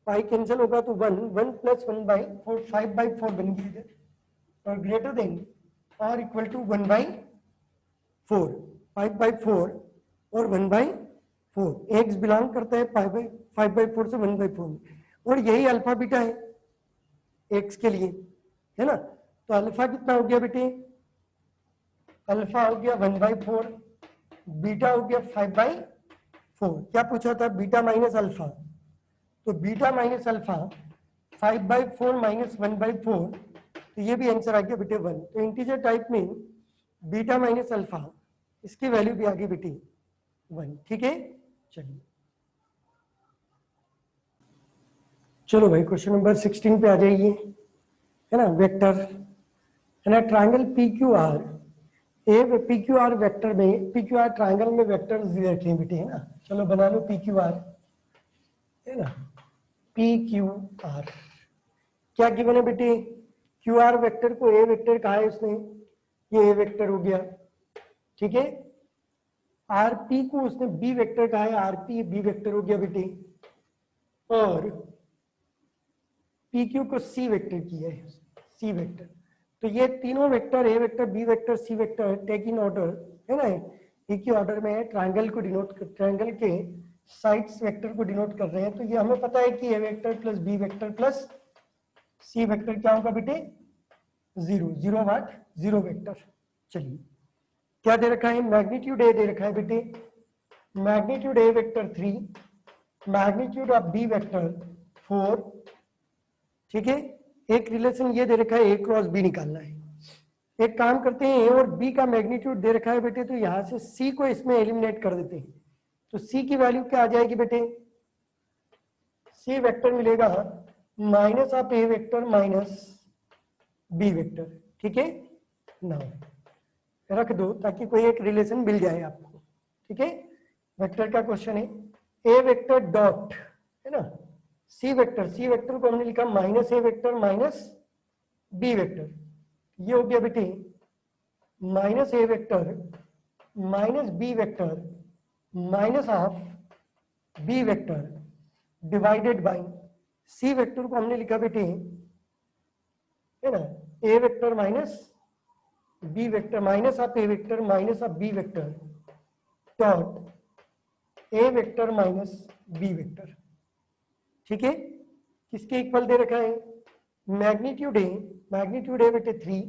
पाई कैंसिल होगा तो 1 1 प्लस 1 बाई 4 5 बाई 4 बन गई इधर, और ग्रेटर देन और इक्वल टू 1/4, 5/4 और 1/4। एक्स बिलोंग करता है 5/4 से 1/4 में, और यही अल्फा बीटा है एक्स के लिए, है ना। तो अल्फा कितना हो गया बेटे, अल्फा हो गया 1/4, बीटा हो गया 5/4। क्या पूछा था, बीटा माइनस अल्फा, तो बीटा माइनस अल्फा 5/4 माइनस 1/4, तो ये भी आंसर आ गया बेटे 1। तो इंटीजर टाइप में बीटा माइनस अल्फा, इसकी वैल्यू भी आ गई बेटे 1। ठीक है, चलिए चलो भाई क्वेश्चन नंबर 16 पे आ जाइए, है ना। वेक्टर, है ना, triangle P Q R, A P Q R vector में, पी क्यू आर ट्रायंगल में वेक्टर रखे हैं बेटे, है ना। चलो बना लो पी क्यू आर, है ना। पी क्यू आर क्या गिवन है बेटे, क्यू आर वेक्टर को ए वेक्टर कहा है उसने, ये ए वेक्टर हो गया, ठीक है। आर पी को उसने बी वेक्टर कहा है, आर पी बी वेक्टर हो गया बेटे, और पी क्यू को सी वेक्टर किया है, सी वेक्टर। तो ये तीनों vector, a vector b vector c vector, take in order, है ना, एक ही ऑर्डर में है, ट्रायंगल को डिनोट कर, ट्रायंगल के साइड्स वेक्टर को डिनोट कर रहे हैं। तो ये हमें पता है कि a vector plus b vector plus c vector क्या होगा बेटे, 0, 0 वाट 0 वेक्टर। चलिए क्या दे रखा है, मैग्नीट्यूड ए दे रखा है बेटे, magnitude a vector 3, magnitude of b vector 4, ठीक है। एक रिलेशन ये दे रखा है, ए क्रॉस बी निकालना है। एक काम करते हैं, ए और बी का मैग्नीट्यूड दे रखा है बेटे, तो यहां से सी को इसमें एलिमिनेट कर देते हैं। तो सी की वैल्यू क्या आ जाएगी बेटे, सी वेक्टर मिलेगा minus of a vector minus b vector, ठीक है ना। रख दो ताकि कोई एक रिलेशन मिल जाए आपको, ठीक है। वेक्टर का क्वेश्चन है, ए वेक्टर डॉट, है ना, सी वेक्टर, सी वेक्टर को हमने लिखा minus a vector minus b vector, ये हो गया बेटे minus a vector minus b vector minus of b vector divided by c vector को हमने लिखा बेटे, है ना, a vector minus b vector minus of a vector minus of b vector dot a vector minus b vector, ठीक है। किसके equal दे रखा है, मैग्नीट्यूड ए बेटे 3,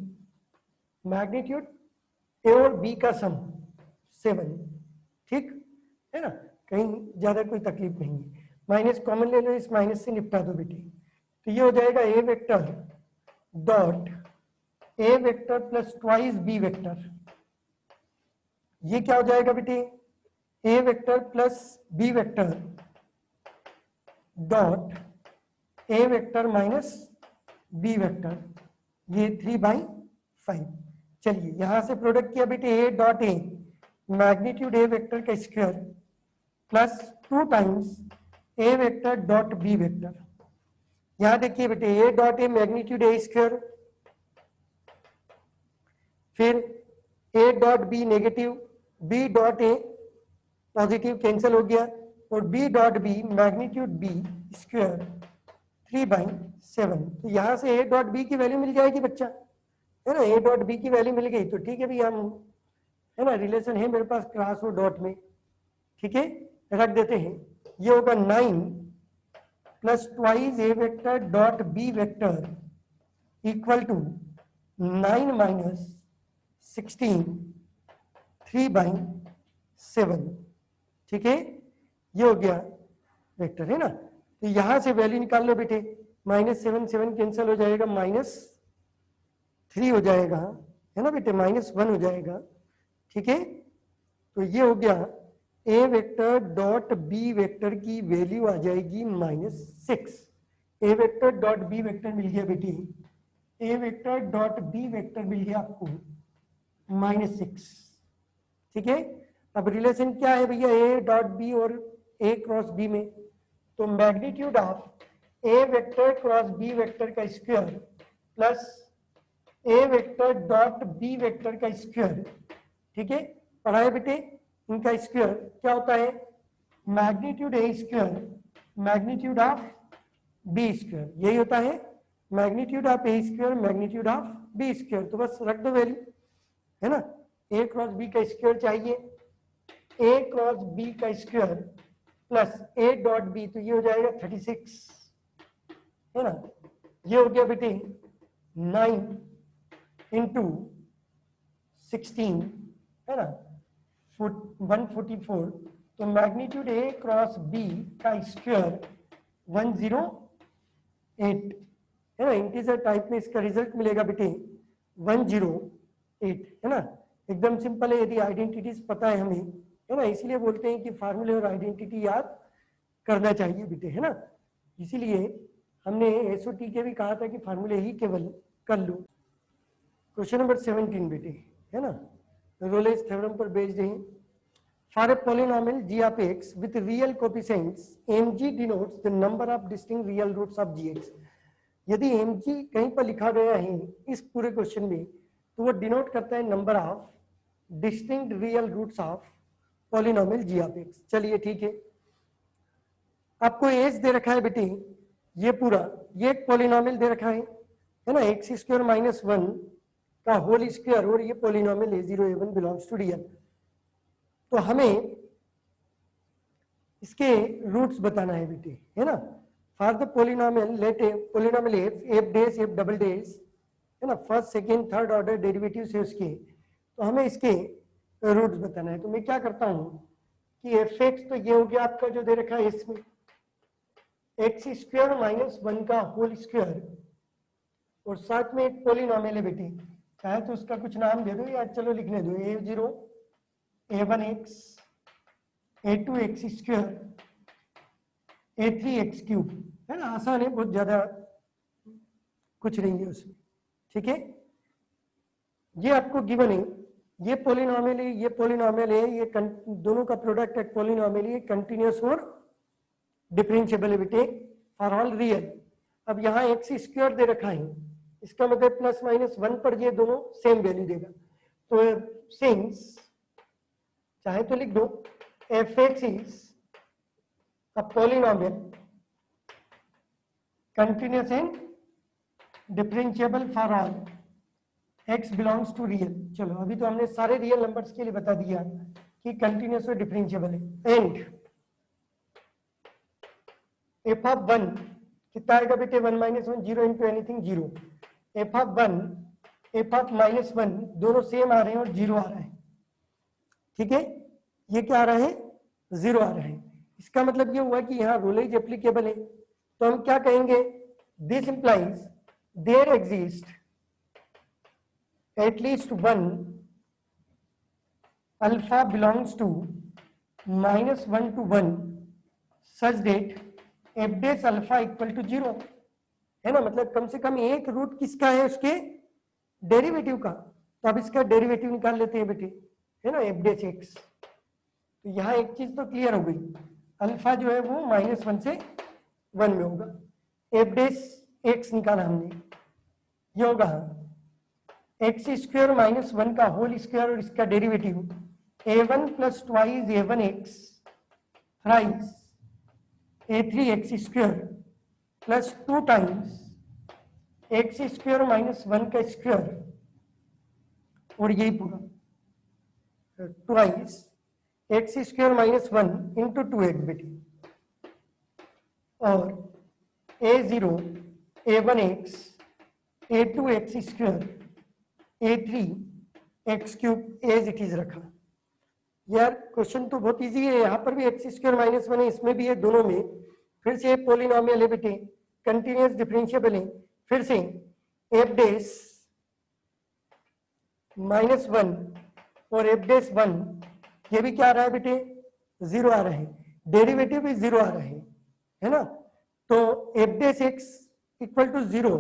मैग्नीट्यूड ए और बी का सम 7, ठीक है ना, कहीं ज्यादा कोई तकलीफ नहीं है। माइनस कॉमन ले लो, इस माइनस से निपटा दो बेटे, तो ये हो जाएगा a vector dot a vector plus twice b vector, ये क्या हो जाएगा बेटे, a vector plus b vector dot a vector minus b vector, ये 3/5। चलिए यहां से प्रोडक्ट किया बेटे, a dot a magnitude a vector का square plus 2 times a vector dot b vector. यहां देखिए बेटे, a dot a magnitude a square, फिर a dot b negative, b dot A positive cancel हो गया, और b dot b magnitude b square 3/7। तो यहां से ए डॉट बी की वैल्यू मिल जाएगी बच्चा, है ना, ए डॉट बी की वैल्यू मिल गई तो ठीक है भैया, हम, है ना, रिलेशन है मेरे पास क्रॉस हो डॉट में, ठीक है, रख देते हैं। ये होगा 9 plus twice a vector dot b vector equal to 9 minus 16 3/7, ठीक है, ये हो गया वेक्टर, है ना। तो यहां से वैल्यू निकाल लो बेटे, -7 7 कैंसिल हो जाएगा, -3 हो जाएगा, है ना बेटे, -1 हो जाएगा, ठीक है। तो ये हो गया ए वेक्टर डॉट बी वेक्टर की वैल्यू आ जाएगी -6। ए वेक्टर डॉट बी वेक्टर मिल गया बेटे, a vector dot b vector मिल गया आपको -6, ठीक है। अब रिलेशन क्या है भैया, ए डॉट बी और ए क्रॉस बी में, तो magnitude of a vector cross b vector का square plus a vector dot b vector का स्क्वायर, ठीक है। पढ़ा है बेटे, इनका स्क्वायर क्या होता है, magnitude a square magnitude of b square, यही होता है magnitude of a square magnitude of b square. तो बस रख दो वैल्यू, है ना, a क्रॉस b का स्क्वायर चाहिए, a क्रॉस b का square plus a dot b, तो ये हो जाएगा 36, है ना, ये हो गया बेटे 9 इंटू 16, है ना, 144, तो मैग्नीट्यूड a क्रॉस b का स्क्वायर 108, है ना, इंटीजर टाइप में इसका रिजल्ट मिलेगा बेटे 108, है ना, एकदम सिंपल है। यदि आइडेंटिटीज पता है हमें, है ना, इसीलिए बोलते हैं कि फार्मूले और आइडेंटिटी याद करना चाहिए बेटे, है ना, इसीलिए हमने एसओटी के भी कहा था कि फार्मूले ही केवल कर लो। क्वेश्चन नंबर 17 बेटे, है ना, रोलेस थ्योरम पर बेस्ड है। For a polynomial g of x with real coefficients, mg denotes the number of distinct real roots of gx. यदि mg कहीं पर लिखा गया है इस पूरे क्वेश्चन में, तो वो डिनोट करता है number of distinct real roots of polynomial g of x। चलिए ठीक है, आपको एज दे रखा है बेटे, ये पूरा ये एक पॉलिनोमियल दे रखा है ना, एक्स स्क्वायर माइनस 1 का होल स्क्वायर, और ये polynomial a0 a1 belongs to real. तो हमें इसके रूट्स बताना है बेटे, है ना, for the polynomial let a polynomial f dash f double dash, है ना, first second third order derivative से उसके, तो हमें इसके रूट्स बताना है। तो मैं क्या करता हूं कि एफ एक्स, तो ये हो गया आपका जो दे रखा है इसमें एक्स स्क्वायर माइनस 1 का होल स्क्वायर, और साथ में एक पॉलिनोमियल है बेटे, चाहे तो उसका कुछ नाम दे दो या चलो लिखने दो, a0 a1x a2x square a3x cube, है ना, आसान है, बहुत ज्यादा कुछ नहीं है उसमें, ठीक है। ये आपको गिवन है, ये पॉलिनोमियल है, ये पॉलिनोमियल है, ये दोनों का प्रोडक्ट एक पॉलिनोमियल है, कंटिन्यूअस और डिफरेंशिएबल है बेटे फॉर ऑल रियल। अब यहाँ एक्स स्क्वायर दे रखा है, इसका मतलब प्लस माइनस 1 पर ये दोनों सेम वैल्यू देगा, तो सिंस चाहे तो लिख दो f x is a polynomial continuous and differentiable for all x belongs to real. चलो अभी तो हमने सारे रियल नंबर्स के लिए बता दिया कि कंटिन्यूअस और डिफरेंशिएबल है। एंड एफ ऑफ 1 कितना आएगा बेटे, 1 minus 1 zero into anything zero, F of 1 F of minus 1 दोनों सेम आ रहे हैं और जीरो आ रहा है, ठीक है, ये क्या आ रहा है, जीरो आ रहा है। इसका मतलब ये हुआ कि यहाँ रूलेज एप्लीकेबल है, तो हम क्या कहेंगे, this implies there exist at least one alpha belongs to minus 1 to 1 such that f dash alpha equal to 0, है ना, मतलब कम से कम एक रूट किसका है, उसके डेरिवेटिव का। तो अब इसका डेरिवेटिव निकाल लेते हैं बेटे, है ना, एफ डैश एक्स। तो यहाँ एक चीज तो क्लियर हो गई, अल्फा जो है वो -1 से 1 में होगा। एफ डैश एक्स निकाला हमने, ये होगा एक्स स्क्वायर माइनस 1 का होल स्क्वायर और इसका derivative a1 plus twice a1x thrice a3x square plus 2 times x square minus 1 का स्क्वायर और यही पूरा twice x square minus 1 into 2x बेटी, और a0 a1x a2x square a3x cube as it is रखा। यार क्वेश्चन तो बहुत इजी है, यहाँ पर भी एक्स स्क्वायर माइनस 1 है, इसमें भी है, दोनों में फिर से पॉलिनोमियल है बेटे, कंटिन्यूअस डिफरेंशिएबल है, फिर से एफ डैश -1 और एफ डैश 1 ये भी क्या आ रहा है बेटे, जीरो आ रहा है, डेरिवेटिव भी जीरो आ रहा है ना, तो f dash x equal to 0,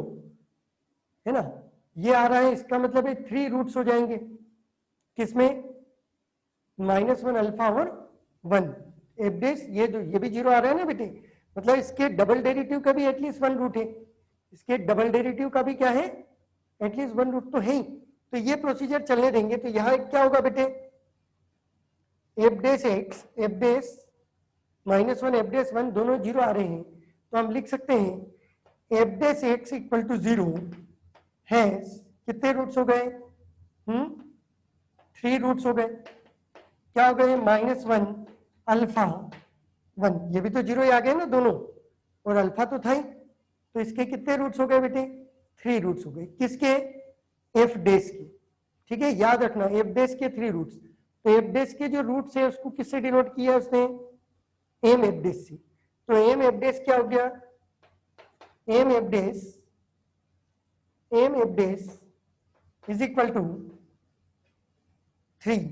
है ना, ये आ रहा है, इसका मतलब है 3 रूट्स हो जाएंगे, किसमें, -1 अल्फा और 1 एफ डैश, ये भी 0 आ रहा है ना बेटे, मतलब इसके डबल डेरिवेटिव का भी एटलीस्ट 1 रूट है, इसके डबल डेरिवेटिव का भी क्या है, एटलीस्ट 1 रूट तो है ही। तो ये प्रोसीजर चलने देंगे, तो यहाँ क्या होगा बेटे, F dash x F dash -1 F dash 1 दोनों 0 आ रहे हैं, तो हम लिख सकते हैं f dash x equal to 0 है, कितने रूट्स हो गए, 3 रूट्स हो गए, क्या हो गए, -1 अल्फा 1, ये भी तो 0 ही आ गए ना दोनों, और अल्फा तो था ही, तो इसके कितने रूट्स हो गए बेटे, 3 रूट्स हो गए, किसके, एफ डेस के, ठीक है, याद रखना एफ डेस के 3 रूट्स, तो एफ डेस के जो रूट्स है उसको किससे डिनोट किया उसने, एम एफ डेस से, तो एम एफ डेस क्या हो गया, m f dash is equal to 3,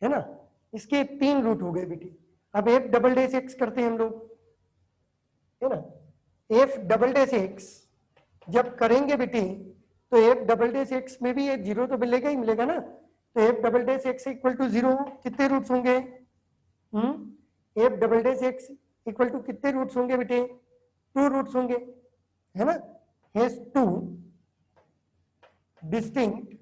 है ना, इसके 3 रूट हो गए बेटे। अब एफ डबल डेस एक्स करते हैं हम लोग, है ना, एफ डबल डेस एक्स जब करेंगे बेटे तो एफ डबल डेस एक्स में भी ये 0 तो मिलेगा ही मिलेगा ना, तो f double dash x equal to 0, कितने रूट्स होंगे, f double dash x equal to कितने रूट्स होंगे बेटे, 2 रूट्स होंगे, है ना, हैज 2 डिस्टिंक्ट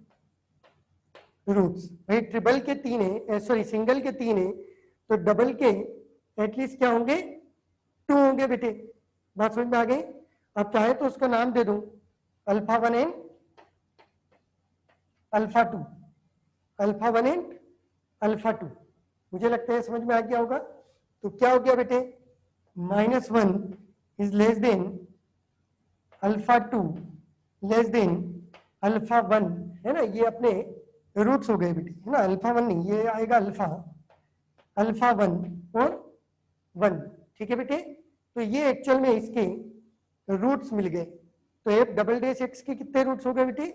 रूट्स, भाई ट्रिपल के 3 है, सॉरी सिंगल के 3 है, तो डबल के एटलीस्ट क्या होंगे, 2 होंगे बेटे, बात समझ में आ गई। अब चाहे तो उसका नाम दे दूं alpha 1 and alpha 2, alpha 1 and alpha 2, मुझे लगता है समझ में आ गया होगा। तो क्या हो गया बेटे, -1 is less then alpha 2 less than alpha 1, है ना, ये अपने रूट्स हो गए बेटे, है ना, अल्फा 1 नहीं, ये आएगा अल्फा 1 और 1, ठीक है बेटे, तो ये एक्चुअल में इसके रूट्स मिल गए, तो एफ डबल डेस एक्स के कितने रूट्स हो गए बेटे,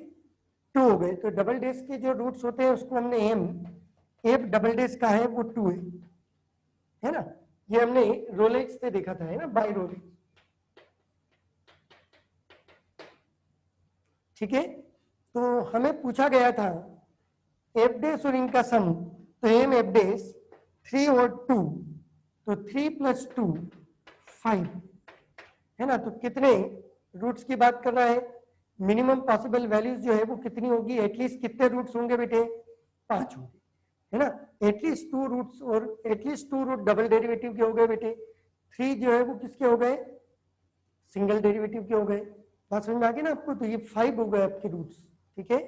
2 हो गए, तो डबल डेस के जो रूट्स होते हैं उसको हमने एम, एफ डबल डेस का है वो 2 है ना, ये हमने रोलेक्स से देखा था, है ना, बाय रोलेक्स, ठीक है। तो हमें पूछा गया था एफ डेस और इनका सम, तो एम एफ डेस 3 और 2, तो 3 + 2 5, है ना, तो कितने रूट्स की बात कर रहा है, मिनिमम पॉसिबल वैल्यूज जो है वो कितनी होगी, एटलीस्ट कितने रूट्स होंगे बेटे, 5 होंगे, है ना, एटलीस्ट 2 रूट्स, और एटलीस्ट 2 रूट डबल डेरिवेटिव के हो गए बेटे, 3 जो है वो किसके हो गए, सिंगल डेरिवेटिव के हो गए, बात समझ में आ गई ना आपको, तो ये 5 हो गए आपके रूट्स, ठीक है,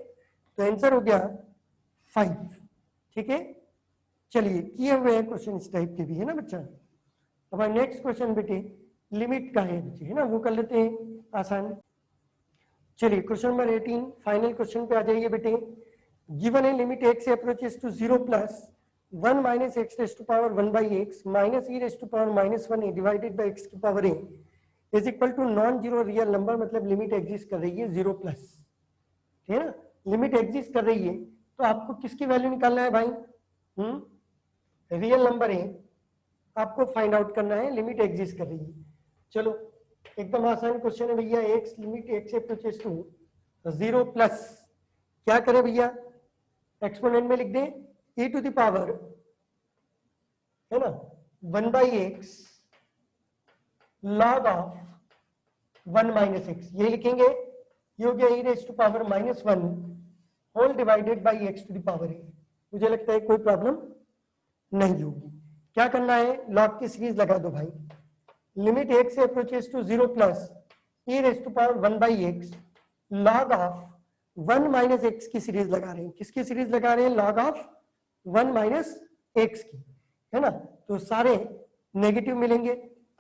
तो आंसर हो गया 5, ठीक है। चलिए किए हुए हैं क्वेश्चन इस टाइप के भी, है ना बच्चा। अब नेक्स्ट क्वेश्चन बेटे लिमिट का है बच्चे, है ना, वो कर लेते हैं आसान। चलिए क्वेश्चन नंबर 18 फाइनल क्वेश्चन पे आ जाइए बेटे। गिवन है limit x approaches to 0 + 1 - x raised to power 1/x minus e raised to power -1a divided by x to power a is equal to non zero real number, मतलब limit exist कर रही है 0+, ठीक है ना, limit exist कर रही है, तो आपको किसकी वैल्यू निकालना है भाई, रियल नंबर है, आपको फाइंड आउट करना है, लिमिट एग्जिस्ट कर रही है। चलो एकदम आसान क्वेश्चन है भैया, x limit x approaches to 0+, क्या करें भैया, एक्सपोनेंट में लिख दें e टू द पावर, है ना, 1/x log of 1 - x, ये लिखेंगे, ये हो गया e raised to power -1 whole divided by x to the power a, मुझे लगता है कोई प्रॉब्लम नहीं होगी। क्या करना है, लॉग की सीरीज लगा दो भाई, लिमिट x से approaches to 0+ e raised to power 1/x log of 1 - x की सीरीज लगा रहे हैं, किसकी सीरीज लगा रहे हैं, log of 1 - x की, है ना, तो सारे नेगेटिव मिलेंगे,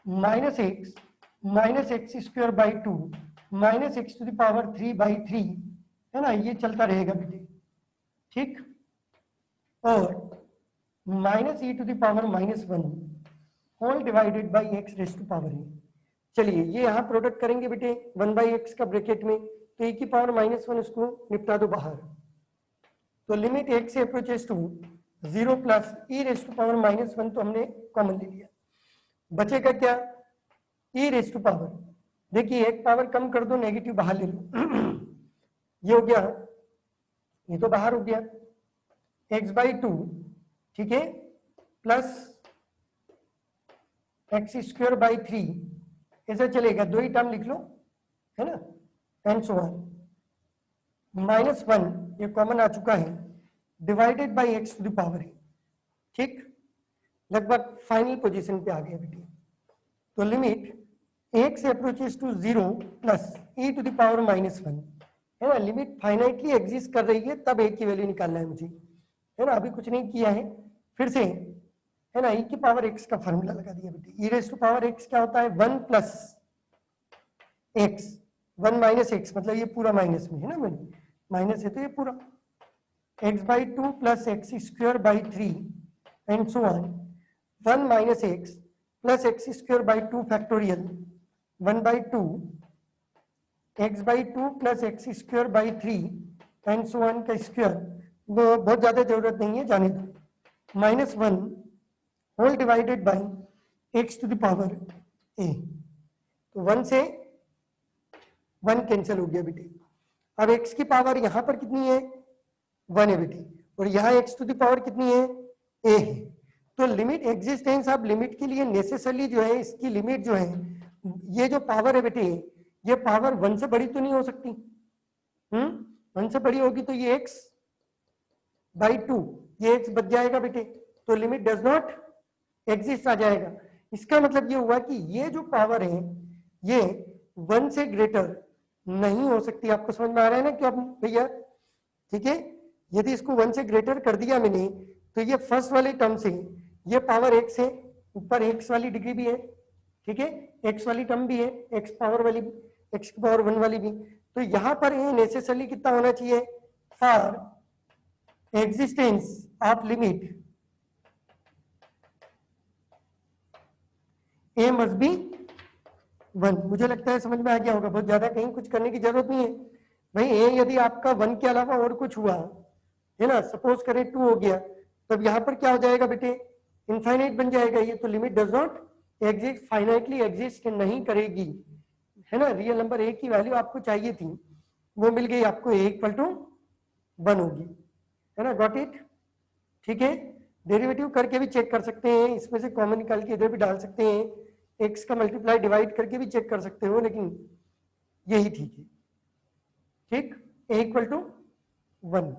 -x -x² - x to the power 3/3, है ना, ये चलता रहेगा बेटे, ठीक, और -e to the power -1 whole divided by x raise to power a। चलिए ये यहाँ प्रोडक्ट करेंगे बेटे 1/x का ब्रैकेट में, तो e की पावर -1 उसको निपटा दो बाहर, तो लिमिट x से approaches to 0+ e raise to power -1 तो हमने कॉमन ले लिया, बचेगा क्या, e रेज़ टू पावर, देखिए एक पावर कम कर दो, नेगेटिव बाहर ले लो ये हो गया, ये तो बाहर हो गया, x/2, ठीक है, प्लस x²/3, ऐसा चलेगा, दो ही टर्म लिख लो, है ना, एंड सो ऑन, -1 ये कॉमन आ चुका है, divided by x to the power है, ठीक, लगभग फाइनल पोजीशन पे आ गए बेटे। तो लिमिट x से approaches to 0+ e to the power -1, है ना, लिमिट फाइनाइटली एग्जिस्ट कर रही है, तब a की वैल्यू निकालना है मुझे, है ना, अभी कुछ नहीं किया है, फिर से है ना, e की पावर x का फॉर्मूला लगा दिया बेटे। e raise to power x क्या होता है, 1 प्लस x, 1 माइनस x, मतलब ये पूरा माइनस में है ना, मैंने माइनस है तो ये पूरा, x by 2 plus x square by 3 and so on, 1 minus x plus x square by 2 factorial, 1 by 2 x by 2 plus x square by 3 and so on का स्क्वायर, वो बहुत ज्यादा जरूरत नहीं है, जाने दो, minus 1 whole divided by x to the power a. तो 1 से 1 कैंसिल हो गया बेटे। अब x की पावर यहां पर कितनी है, 1 है बेटे, और यहाँ x टू द पावर कितनी है, a है। तो लिमिट एग्जिस्टेंस, अब लिमिट के लिए नेसेसरली जो है इसकी लिमिट जो है, ये जो पावर है बेटे, ये पावर 1 से बड़ी तो नहीं हो सकती, 1 से बड़ी होगी तो ये x बाई 2, ये x बच जाएगा बेटे, तो लिमिट डज नॉट एग्जिस्ट आ जाएगा। इसका मतलब ये हुआ कि ये जो पावर है ये 1 से ग्रेटर नहीं हो सकती। आपको समझ में आ रहा है ना क्यों भैया, ठीक है। यदि इसको 1 से ग्रेटर कर दिया मैंने, तो ये फर्स्ट वाले टर्म से ये पावर x है, ऊपर x वाली डिग्री भी है, ठीक है, x वाली टर्म भी है, x पावर वाली, x की पावर 1 वाली भी, तो यहां पर ये नेसेसरली कितना होना चाहिए, for existence of limit a must be 1। मुझे लगता है समझ में आ गया होगा, बहुत ज्यादा कहीं कुछ करने की जरूरत नहीं है भाई। a यदि आपका 1 के अलावा और कुछ हुआ है ना, सपोज करें 2 हो गया, तब यहां पर क्या हो जाएगा बेटे, इनफाइनाइट बन जाएगा ये, तो limit does not exist, finitely exist नहीं करेगी, है ना। रियल नंबर a की वैल्यू आपको चाहिए थी, वो मिल गई आपको, a इक्वल टू 1 होगी, है ना, गॉट इट, ठीक है। डेरिवेटिव करके भी चेक कर सकते हैं, इसमें से कॉमन निकाल के इधर भी डाल सकते हैं, x का मल्टीप्लाई डिवाइड करके भी चेक कर सकते हो, लेकिन यही ठीक है, ठीक, a इक्वल टू 1।